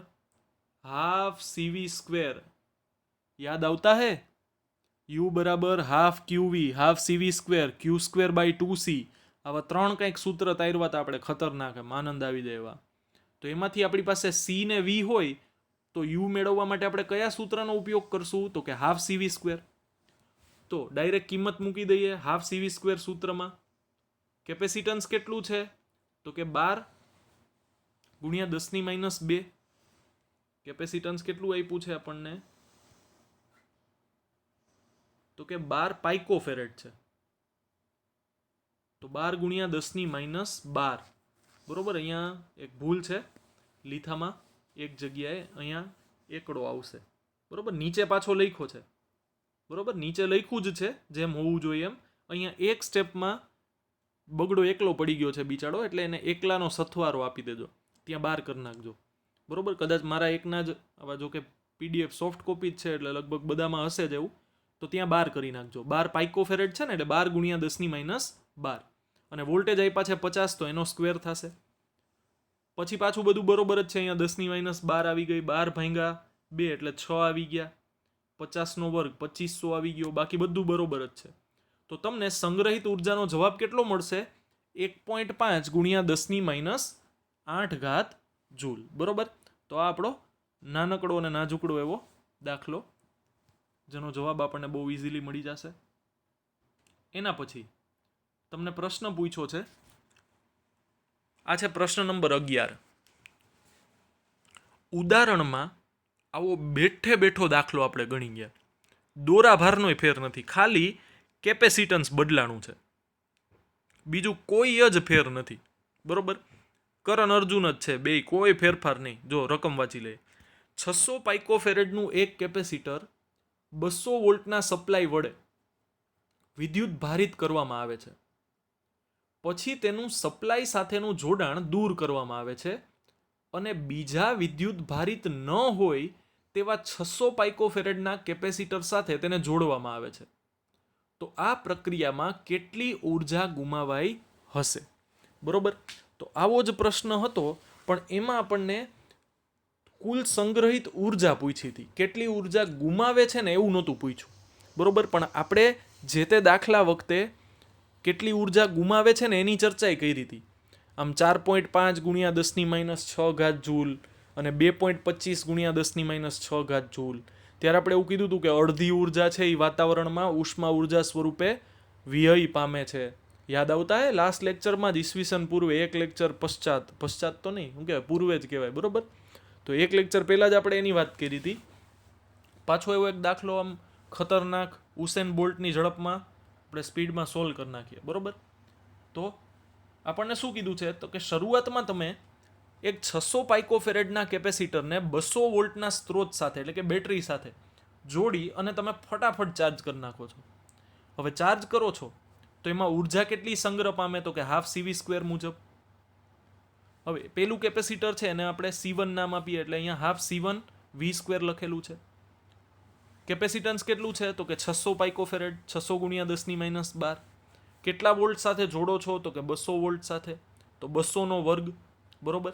હાફ સીવી સ્ક્વેર. યાદ આવતા હે? યુ બરાબર half q v, half c v square, q square by 2c. આવા ત્રણ કંઈક સૂત્ર તાર્યા હતા આપણે, ખતરનાક, આનંદ આવી જાય એવા. તો એમાંથી આપણી પાસે સી ને વી હોય તો યુ મેળવવા માટે આપણે કયા સૂત્રનો ઉપયોગ કરશું? તો કે હાફ સીવી સ્ક્વેર. તો ડાયરેક્ટ કિંમત મૂકી દઈએ હાફ સીવી સ્ક્વેર સૂત્રમાં. કેપેસિટન્સ કેટલું છે? તો કે 12 ગુણ્યા 10⁻². કેપેસિટન્સ કેટલું આપ્યું છે આપણને? તો કે 12 પાઇકોફેરેડ છે. તો 12 ગુણ્યા 10⁻12. બરોબર? અહીંયા એક ભૂલ છે લીથામાં, એક જગ્યાએ અહીંયા એકડો આવશે. બરોબર? નીચે પાછો લખ્યો છે. બરોબર? નીચે લખ્યું જ છે જેમ હોવું જોઈએ એમ. અહીંયા એક સ્ટેપમાં બગડો એકલો પડી ગયો છે બિચારો, એટલે એને એકલાનો સથવારો આપી દેજો, ત્યાં 12 કરી નાખજો. બરોબર? કદાચ મારા એકના જ આવા, જો કે પીડીએફ સોફ્ટ કોપી જ છે એટલે લગભગ બધામાં હશે જ એવું, તો ત્યાં 12 કરી નાખજો. 12 પાઇકોફેરેડ છે ને, એટલે 12 ગુણ્યા 10⁻12. અને વોલ્ટેજ આપ્યા છે 50, તો એનો સ્ક્વેર થશે. પછી પાછું બધું બરોબર જ છે. અહીંયા 10⁻12 આવી ગઈ, 12 ભાંગ્યા 2 એટલે 6 આવી ગયા, 50નો વર્ગ 2500 આવી ગયો, બાકી બધું બરોબર જ છે. તો તમને સંગ્રહિત ઉર્જાનો જવાબ કેટલો મળશે? 1.5 ગુણ્યા 10⁻8 જૂલ. બરોબર? તો આ આપણો નાનકડો અને નાજુકડો એવો દાખલો, જેનો જવાબ આપણને બહુ ઇઝીલી મળી જશે. એના પછી તમને પ્રશ્ન પૂછ્યો છે, આ છે પ્રશ્ન નંબર 11. ઉદાહરણમાં આવો બેઠે બેઠો દાખલો આપણે ગણી ગયા. દોરાભારનો ફેર નથી, ખાલી કેપેસિટન્સ બદલાણું છે, બીજું કોઈ જ ફેર નથી. બરોબર, કરણ અર્જુન જ છે, બે કોઈ ફેરફાર નહીં. જો રકમ વાંચી લે. 600 પાઇકોફેરેડનું એક કેપેસિટર 200 વોલ્ટના સપ્લાય વડે વિદ્યુત ભારિત કરવામાં આવે છે. પછી તેનું સપ્લાય સાથેનું જોડાણ દૂર કરવામાં આવે છે અને બીજા વિદ્યુત ભારિત ન હોય તેવા 600 પાઇકોફેરેડના કેપેસિટર સાથે તેને જોડવામાં આવે છે. તો આ પ્રક્રિયામાં કેટલી ઉર્જા ગુમાવાઈ હશે? બરોબર, તો આવો જ પ્રશ્ન હતો, પણ એમાં આપણને કુલ સંગ્રહિત ઉર્જા પૂછી હતી. કેટલી ઉર્જા ગુમાવે છે ને એવું નહોતું પૂછ્યું. બરોબર, પણ આપણે જે તે દાખલા વખતે કેટલી ઉર્જા ગુમાવે છે ને એની ચર્ચા કરી હતી. આમ 4.5 ગુણ્યા 10⁻6 જૂલ અને 2.25 ગુણ્યા 10⁻6 જૂલ. ત્યારે આપણે એવું કીધું હતું કે અડધી ઉર્જા છે એ વાતાવરણમાં ઉષ્મા ઉર્જા સ્વરૂપે વિહય પામે છે. યાદ આવતા હે? લાસ્ટ લેક્ચરમાં જ ઈસવીસન પૂર્વે, એક લેક્ચર પશ્ચાત તો નહીં, શું કહેવાય, પૂર્વે જ કહેવાય. બરોબર, તો એક લેક્ચર પહેલાં જ આપણે એની વાત કરી હતી. પાછો એવો એક દાખલો આમ ખતરનાક ઉસેન બોલ્ટની ઝડપમાં આપણે સ્પીડમાં સોલ્વ કરી નાખીએ. બરોબર, તો આપણને શું કીધું છે? તો કે શરૂઆતમાં તમે એક 600 પાઇકોફેરેડના કેપેસિટરને 200 વોલ્ટના સ્ત્રોત સાથે, એટલે કે બેટરી સાથે જોડી અને તમે ફટાફટ ચાર્જ કરી નાખો છો. હવે ચાર્જ કરો છો તો એમાં ઉર્જા કેટલી સંગ્રહ પામે? તો કે હાફ CV² મુજબ. હવે પેલું કેપેસિટર છે એને આપણે C1 નામ આપીએ, એટલે અહીંયા હાફ C1 V² લખેલું છે. કેપેસિટન્સ કેટલું છે? તો કે 600 પાઇકોફેરેડ, 600 ગુણ્યા 10⁻12. કેટલા વોલ્ટ સાથે જોડો છો? તો કે 200 વોલ્ટ સાથે, તો 200 નો વર્ગ. બરોબર,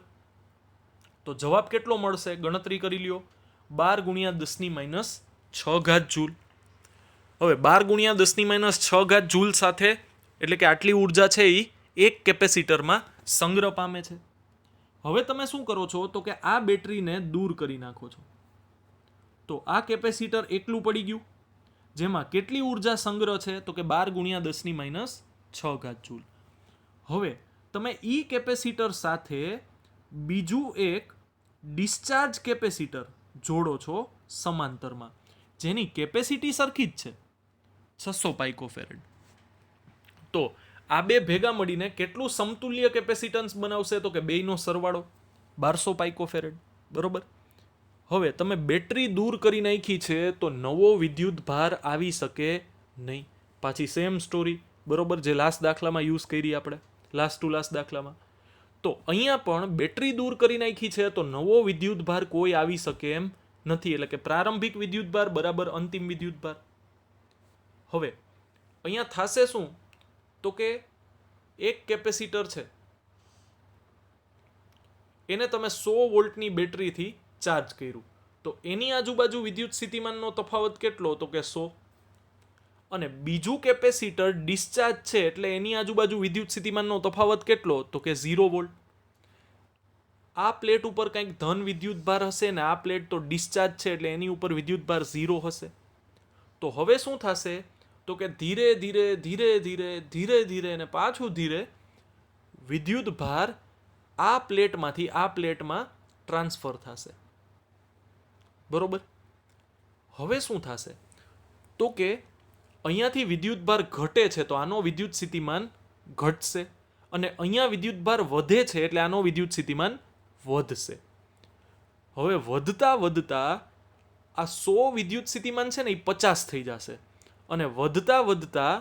તો જવાબ કેટલો મળશે? ગણતરી કરી લ્યો. 12 ગુણ્યા 10⁻6 જૂલ. હવે 12 ગુણ્યા 10⁻6 જૂલ સાથે, એટલે કે આટલી ઉર્જા છે એ એક કેપેસિટરમાં સંગ્રહ પામે છે. હવે તમે શું કરો છો? તો કે આ બેટરીને દૂર કરી નાખો છો. તો આ કેપેસિટર એકલું પડી ગયું, જેમાં કેટલી ઉર્જા સંગ્રહ છે? તો કે 12 ગુણ્યા 10⁻6 જૂલ. હવે તમે ઈ કેપેસિટર સાથે બીજું એક ડિસ્ચાર્જ કેપેસિટર જોડો છો સમાંતરમાં, જેની કેપેસિટી સરખી જ છે, 600 પાઇકોફેરેડ. તો આ બે ભેગા મળીને કેટલું સમતુલ્ય કેપેસિટન્સ બનાવશે? તો કે બેયનો સરવાળો 1200 પાઇકોફેરેડ. બરોબર, હવે તમે બેટરી દૂર કરી નાખી છે તો નવો વિદ્યુત ભાર આવી શકે નહીં. પાછી સેમ સ્ટોરી. બરોબર, જે લાસ્ટ દાખલામાં યુઝ કરી આપણે, લાસ્ટ ટુ લાસ્ટ દાખલામાં. તો અહીંયા પણ બેટરી દૂર કરી નાખી છે તો નવો વિદ્યુત ભાર કોઈ આવી શકે એમ નથી. એટલે કે પ્રારંભિક વિદ્યુત ભાર બરાબર અંતિમ વિદ્યુત ભાર. હવે અહીંયા થશે શું? તો કે એક કેપેસિટર છે એને તમે 100 વોલ્ટની બેટરીથી ચાર્જ કર્યું, તો એની આજુબાજુ વિદ્યુત સ્થિતિમાનનો તફાવત કેટલો? તો કે 100. અને બીજું કેપેસિટર ડિસ્ચાર્જ છે, એટલે એની આજુબાજુ વિદ્યુત સ્થિતિમાનનો તફાવત કેટલો? તો કે 0 વોલ્ટ. આ પ્લેટ ઉપર કંઈક ધન વિદ્યુત ભાર હશે ને આ પ્લેટ તો ડિસ્ચાર્જ છે, એટલે એની ઉપર વિદ્યુત ભાર 0 હશે. તો હવે શું થશે? તો કે ધીરે ધીરે ધીરે ધીરે ધીરે ધીરે અને પાછું ધીરે વિદ્યુત ભાર આ પ્લેટમાંથી આ પ્લેટમાં ટ્રાન્સફર થશે. બરોબર, હવે શું થશે? તો કે અહીંયાથી વિદ્યુત ભાર ઘટે છે તો આનો વિદ્યુત સ્થિતિમાન ઘટશે, અને અહીંયા વિદ્યુત ભાર વધે છે એટલે આનો વિદ્યુત સ્થિતિમાન વધશે. હવે વધતા વધતા આ 100 વિદ્યુત સ્થિતિમાન છે ને એ 50 થઈ જશે, અને વધતા વધતા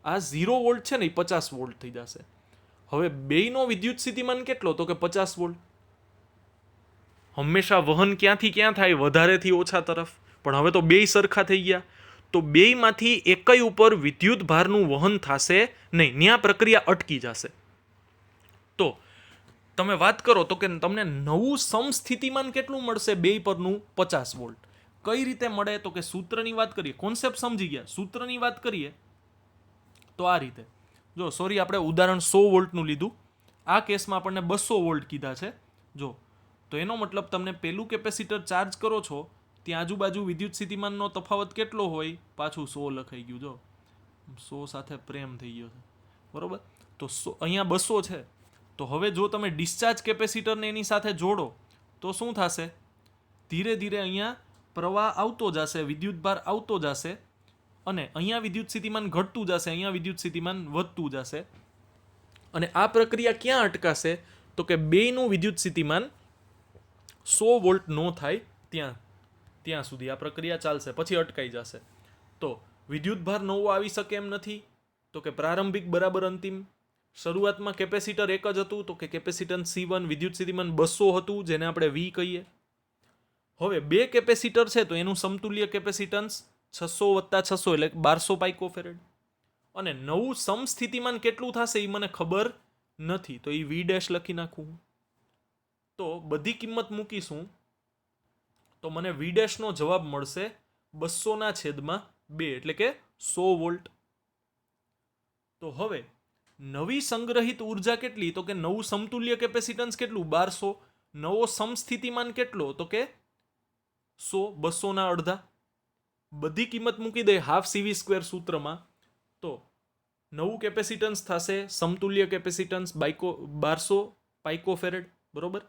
આ 0 વોલ્ટ છે ને એ 50 વોલ્ટ થઈ જશે. હવે બેયનો વિદ્યુત સ્થિતિમાન કેટલો? તો કે 50 વોલ્ટ. હંમેશા વહન ક્યાંથી ક્યાં થાય? વધારેથી ઓછા તરફ. પણ હવે તો બેય સરખા થઈ ગયા, તો બેયમાંથી એકય ઉપર વિદ્યુત ભારનું વહન થશે નહીં, ન્યા પ્રક્રિયા અટકી જશે. તો તમે વાત કરો તો કે તમને નવું સમસ્થિતિમાન કેટલું મળશે? બેય પરનું 50 વોલ્ટ. કઈ રીતે મળે? તો કે સૂત્રની વાત કરીએ, કોન્સેપ્ટ સમજી ગયા. સૂત્રની વાત કરીએ તો આ રીતે. જો સોરી, આપણે ઉદાહરણ 100 વોલ્ટનું લીધું, આ કેસમાં આપણને 200 વોલ્ટ કીધા છે. જો તો એનો મતલબ તમને પેલું કેપેસિટર ચાર્જ કરો છો ત્યાં આજુબાજુ વિદ્યુત સ્થિતિમાનનો તફાવત કેટલો હોય? પાછું 100 લખાઈ ગયું. જો 100 સાથે પ્રેમ થઈ ગયો છે. બરોબર, તો અહીંયા 200 છે તો હવે જો તમે ડિસ્ચાર્જ કેપેસિટરને એની સાથે જોડો તો શું થશે? ધીરે ધીરે અહીંયા પ્રવાહ આવતો જશે, વિદ્યુતભાર આવતો જશે, અને અહીંયા વિદ્યુત સ્થિતિમાન ઘટતું જશે, અહીંયા વિદ્યુત સ્થિતિમાન વધતું જશે. અને આ પ્રક્રિયા ક્યાં અટકાશે? તો કે બેયનું વિદ્યુત સ્થિતિમાન 100 વોલ્ટ નો થાય ત્યાં સુધી આ પ્રક્રિયા ચાલશે, પછી અટકાઈ જશે. તો વિદ્યુતભાર નવો આવી શકે એમ નથી. તો કે પ્રારંભિક બરાબર અંતિમ. શરૂઆતમાં કેપેસિટર એક જ હતું, તો કે કેપેસિટન્સ C1, વિદ્યુત સ્થિતિમાન 200 હતું, જેને આપણે V કહીએ. હવે બે કેપેસિટર છે તો એનું સમતુલ્ય કેપેસિટન્સ 600 + 600 એટલે 1200 પાઇકોફેરેડ. અને નવું સમસ્થિતિમાન કેટલું થશે એ મને ખબર નથી, તો એ V' લખી નાખું. તો બધી કિંમત મૂકીશું તો મને V' નો જવાબ મળશે 200/2 એટલે કે 100 વોલ્ટ. તો હવે નવી સંગ્રહિત ઉર્જા કેટલી? તો કે નવું સમતુલ્ય કેપેસિટન્સ કેટલું? 1200. નવો સમસ્થિતિમાન કેટલો? તો કે 100, 200 ના અડધા. બધી કિંમત મૂકી દે હાફ CV² સૂત્રમાં, તો નવું કેપેસિટન્સ થશે સમતુલ્ય કેપેસિટન્સ 1200 પાઇકોફેરેડ, બરોબર.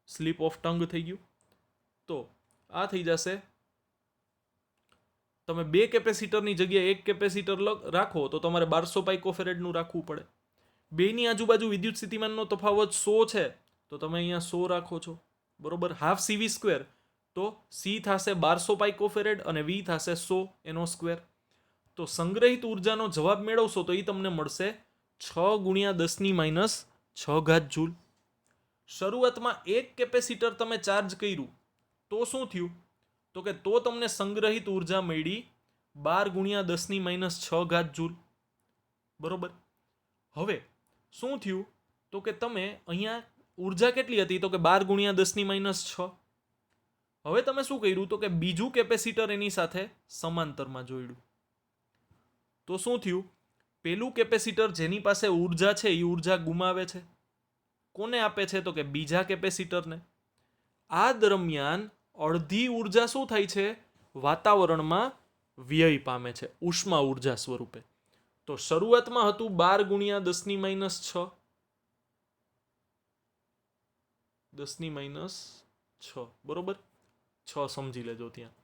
સ્લીપ ઓફ ટંગ થઈ ગયું. તો આ થઈ જશે, તમે બે કેપેસિટરની જગ્યાએ એક કેપેસિટર રાખો તો તમારે 1200 પાઇકોફેરેડનું રાખવું પડે. બેની આજુબાજુ વિદ્યુત સ્થિતિમાનનો તફાવત 100 છે, તો તમે અહીંયા 100 રાખો છો, બરોબર. હાફ CV², તો C થશે 1200 પાઇકોફેરેડ અને V થશે 100 એનો સ્ક્વેર. તો સંગ્રહિત ઉર્જાનો જવાબ મેળવશો તો એ તમને મળશે 6 × 10⁻6 જૂલ. શરૂઆતમાં એક કેપેસિટર તમે ચાર્જ કર્યું તો શું થયું? તો કે તો તમને સંગ્રહિત ઉર્જા મળી 12 × 10⁻6 જૂલ, બરોબર. હવે શું થયું? તો કે તમે અહીંયા ઉર્જા કેટલી હતી? તો કે 12 × 10⁻6. હવે તમે શું કર્યું? તો કે બીજું કેપેસિટર એની સાથે સમાંતરમાં જોડ્યું. તો શું થયું? પેલું કેપેસિટર જેની પાસે ઉર્જા છે એ ઉર્જા ગુમાવે છે. કોને આપે છે? તો કે બીજા કેપેસિટરને. આ દરમિયાન અડધી ઉર્જા શું થાય છે? વાતાવરણમાં વ્યય પામે છે ઉષ્મા ઉર્જા સ્વરૂપે. તો શરૂઆતમાં હતું 12 × 10⁻6, બરોબર. 6 સમજી લેજો ત્યાં.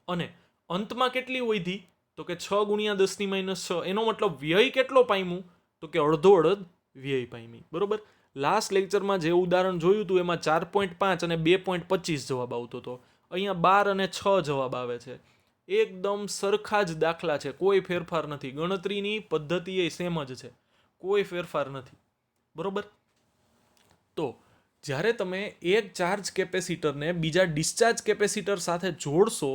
અને અંતમાં કેટલી વધી? તો કે 6 × 10⁻6. એનો મતલબ વ્યય કેટલો પામ્યું? તો કે અડધો અડધ વ્યય પામી, બરોબર. લાસ્ટ લેક્ચરમાં જે ઉદાહરણ જોયું હતું એમાં 4.5 અને 2.25 જવાબ આવતો હતો. અહીંયા 12 અને 6 જવાબ આવે છે. એકદમ સરખા જ દાખલા છે, કોઈ ફેરફાર નથી. ગણતરીની પદ્ધતિ એ સેમ જ છે, કોઈ ફેરફાર નથી, બરોબર. તો જ્યારે તમે એક ચાર્જ કેપેસિટરને બીજા ડિસ્ચાર્જ કેપેસિટર સાથે જોડશો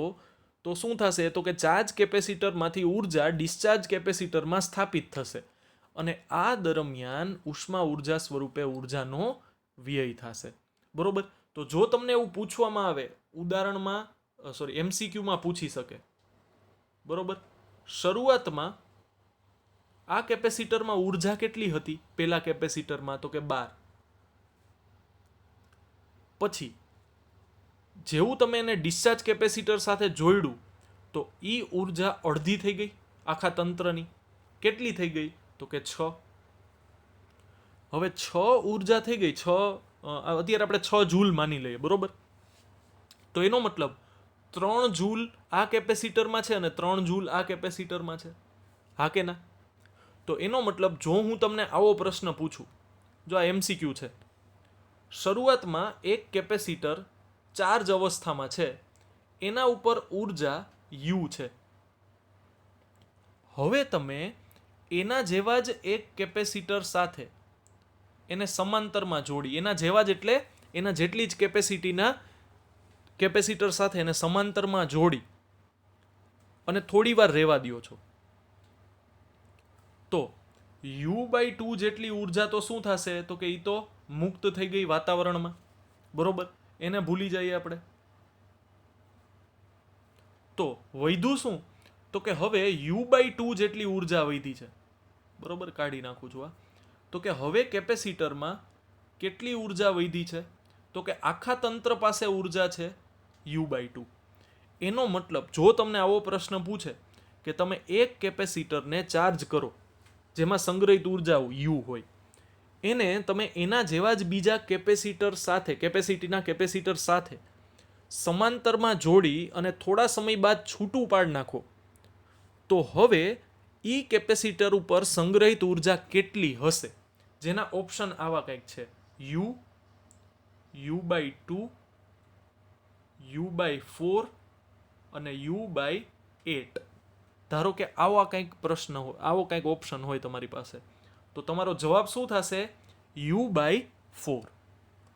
તો શું થશે? તો કે ચાર્જ કેપેસિટરમાંથી ઉર્જા ડિસ્ચાર્જ કેપેસિટરમાં સ્થાપિત થશે, અને આ દરમિયાન ઉષ્મા ઉર્જા સ્વરૂપે ઉર્જાનો વ્યય થશે, બરોબર. તો જો તમને એવું પૂછવામાં આવે ઉદાહરણમાં, MCQમાં પૂછી શકે, બરોબર. શરૂઆતમાં આ કેપેસિટરમાં ઉર્જા કેટલી હતી? પેલા કેપેસિટરમાં તો કે 12. પછી જેવું તમે એને ડિસ્ચાર્જ કેપેસિટર સાથે જોડ્યું તો એ ઉર્જા અડધી થઈ ગઈ આખા તંત્રની. કેટલી થઈ ગઈ? તો કે 6. હવે 6 ઉર્જા થઈ ગઈ, 6 અત્યારે આપણે 6 જૂલ માની લઈએ, બરોબર. તો એનો મતલબ 3 જૂલ આ કેપેસિટરમાં છે અને 3 જૂલ આ કેપેસિટરમાં છે, હા કે ના? તો એનો મતલબ જો હું તમને આવો પ્રશ્ન પૂછું, જો આ MCQ છે, શરૂઆતમાં એક કેપેસિટર ચાર્જ અવસ્થામાં છે, એના ઉપર ઉર્જા U છે. હવે તમે એના જેવા જ એક કેપેસિટર સાથે એને સમાંતરમાં જોડી, એના જેવા જ એટલે એના જેટલી જ કેપેસિટીના કેપેસિટર સાથે એને સમાંતરમાં જોડી અને થોડી વાર રહેવા દો છો, તો U/2 જેટલી ઉર્જા તો શું થશે? તો કે એ તો મુક્ત થઈ ગઈ વાતાવરણમાં, બરોબર. એને ભૂલી જઈએ આપણે. તો વધ્યું શું? તો કે હવે U/2 જેટલી ઉર્જા વધી છે, બરોબર. કાઢી નાખું છું આ. તો કે હવે કેપેસિટરમાં કેટલી ઉર્જા વધી છે? તો કે આખા તંત્ર પાસે ઉર્જા છે U/2. એનો મતલબ જો તમને આવો પ્રશ્ન પૂછે કે તમે એક કેપેસિટરને ચાર્જ કરો જેમાં સંગ્રહિત ઉર્જા U હોય, એને તમે એના જેવા જ બીજા કેપેસિટીના કેપેસિટર સાથે સમાંતરમાં જોડી અને થોડા સમય બાદ છૂટું પાડી નાખો, તો હવે ઈ કેપેસિટર ઉપર સંગ્રહિત ઉર્જા કેટલી હશે? જેના ઓપ્શન આવા કંઈક છે: U/2, U/4 અને U/8. ધારો કે આવા કંઈક પ્રશ્ન હોય, આવો કંઈક ઓપ્શન હોય તમારી પાસે, તો તમારો જવાબ શું થશે? U/4.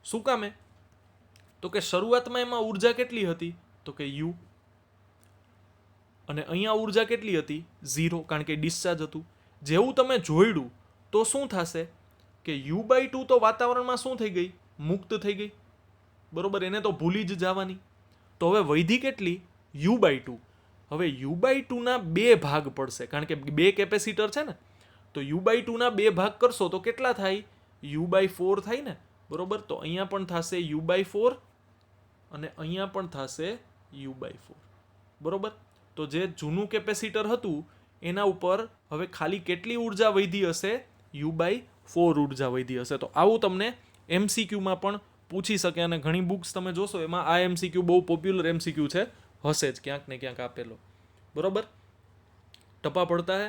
શું કામે? તો કે શરૂઆતમાં એમાં ઉર્જા કેટલી હતી? તો કે U. અને અહીંયા ઉર્જા કેટલી હતી? 0, કારણ કે ડિસ્ચાર્જ હતું. જેવું તમે જોડ્યું તો શું થશે કે U/2 તો વાતાવરણમાં શું થઈ ગઈ? મુક્ત થઈ ગઈ, બરોબર? એને તો ભૂલી જ જવાની. તો હવે વૈધી કેટલી? U/2. હવે U/2 ના બે ભાગ પડશે, કારણ કે બે કેપેસિટર છે ને, તો U/2 ના બે ભાગ કરશો તો કેટલા થાય? U/4 થાય ને, બરોબર? તો અહીંયા પણ થશે U/4 અને અહીંયા પણ થશે U/4, બરોબર? તો જે જૂનું કેપેસિટર હતું એના ઉપર હવે ખાલી કેટલી ઉર્જા વધી હશે? U/4 ઉર્જા વધી હશે. તો આવું તમને MCQમાં પણ પૂછી શકે, અને ઘણી બુક્સ તમે જોશો એમાં આ MCQ બહુ પોપ્યુલર MCQ છે, હશે જ ક્યાંક ને ક્યાંક આપેલો, બરોબર? ટપા પડતા હે.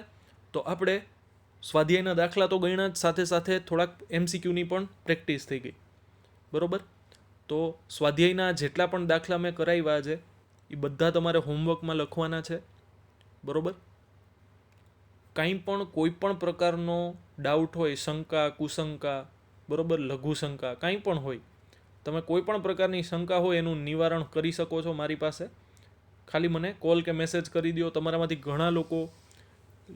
તો આપણે સ્વાધ્યાયના દાખલા તો ગણ્યા જ, સાથે સાથે થોડાક MCQની પણ પ્રેક્ટિસ થઈ ગઈ, બરોબર? તો સ્વાધ્યાયના જેટલા પણ દાખલા મેં કરાવ્યા છે એ બધા તમારે હોમવર્કમાં લખવાના છે, બરોબર? કંઈ પણ કોઈ પણ પ્રકારનો ડાઉટ હોય, શંકા, કુશંકા, બરોબર, લઘુશંકા, કંઈ પણ હોય, તમે કોઈ પણ પ્રકારની શંકા હોય એનું નિવારણ કરી શકો છો મારી પાસે. ખાલી મને કોલ કે મેસેજ કરી દો. તમારામાંથી ઘણા લોકો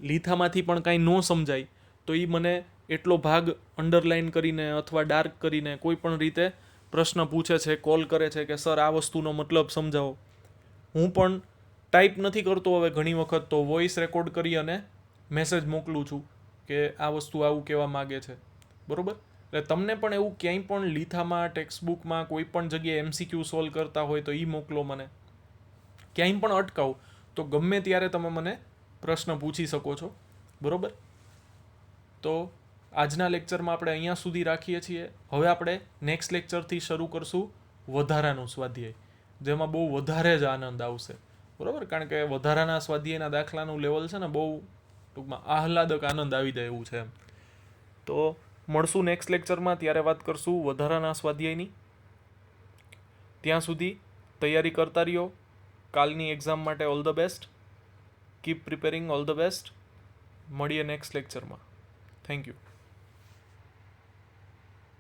લીથામાંથી પણ કાંઈ ન સમજાય તો એ મને એટલો ભાગ અંડરલાઇન કરીને અથવા ડાર્ક કરીને કોઈ પણ રીતે પ્રશ્ન પૂછે છે, કોલ કરે છે કે સર આ વસ્તુનો મતલબ સમજાવો. હું પણ ટાઈપ નથી કરતો હવે ઘણી વખત, તો વોઇસ રેકોર્ડ કરી અને મેસેજ મોકલું છું કે આ વસ્તુ આવું કહેવા માગે છે, બરોબર? એટલે તમને પણ એવું ક્યાંય પણ લીથામાં, ટેક્સ્ટબુકમાં કોઈ પણ જગ્યાએ MCQ સોલ્વ કરતા હોય તો એ મોકલો મને. ક્યાંય પણ અટકાવ તો ગમે ત્યારે તમે મને પ્રશ્ન પૂછી શકો છો, બરોબર? તો આજના લેક્ચરમાં આપણે અહીંયા સુધી રાખીએ છીએ. હવે આપણે નેક્સ્ટ લેક્ચરથી શરૂ કરશું વધારાનું સ્વાધ્યાય, જેમાં બહુ વધારે જ આનંદ આવશે, બરોબર? કારણ કે વધારાના સ્વાધ્યાયના દાખલાનું લેવલ છે ને બહુ ટૂંકમાં આહલાદક આનંદ આવી જાય એવું છે એમ. તો મળશું નેક્સ્ટ લેક્ચરમાં, ત્યારે વાત કરશું વધારાના સ્વાધ્યાયની. ત્યાં સુધી તૈયારી કરતા રહ્યો. કાલની એક્ઝામ માટે all the best. Keep preparing. All the best. મળીએ નેક્સ્ટ લેક્ચરમાં. Thank you.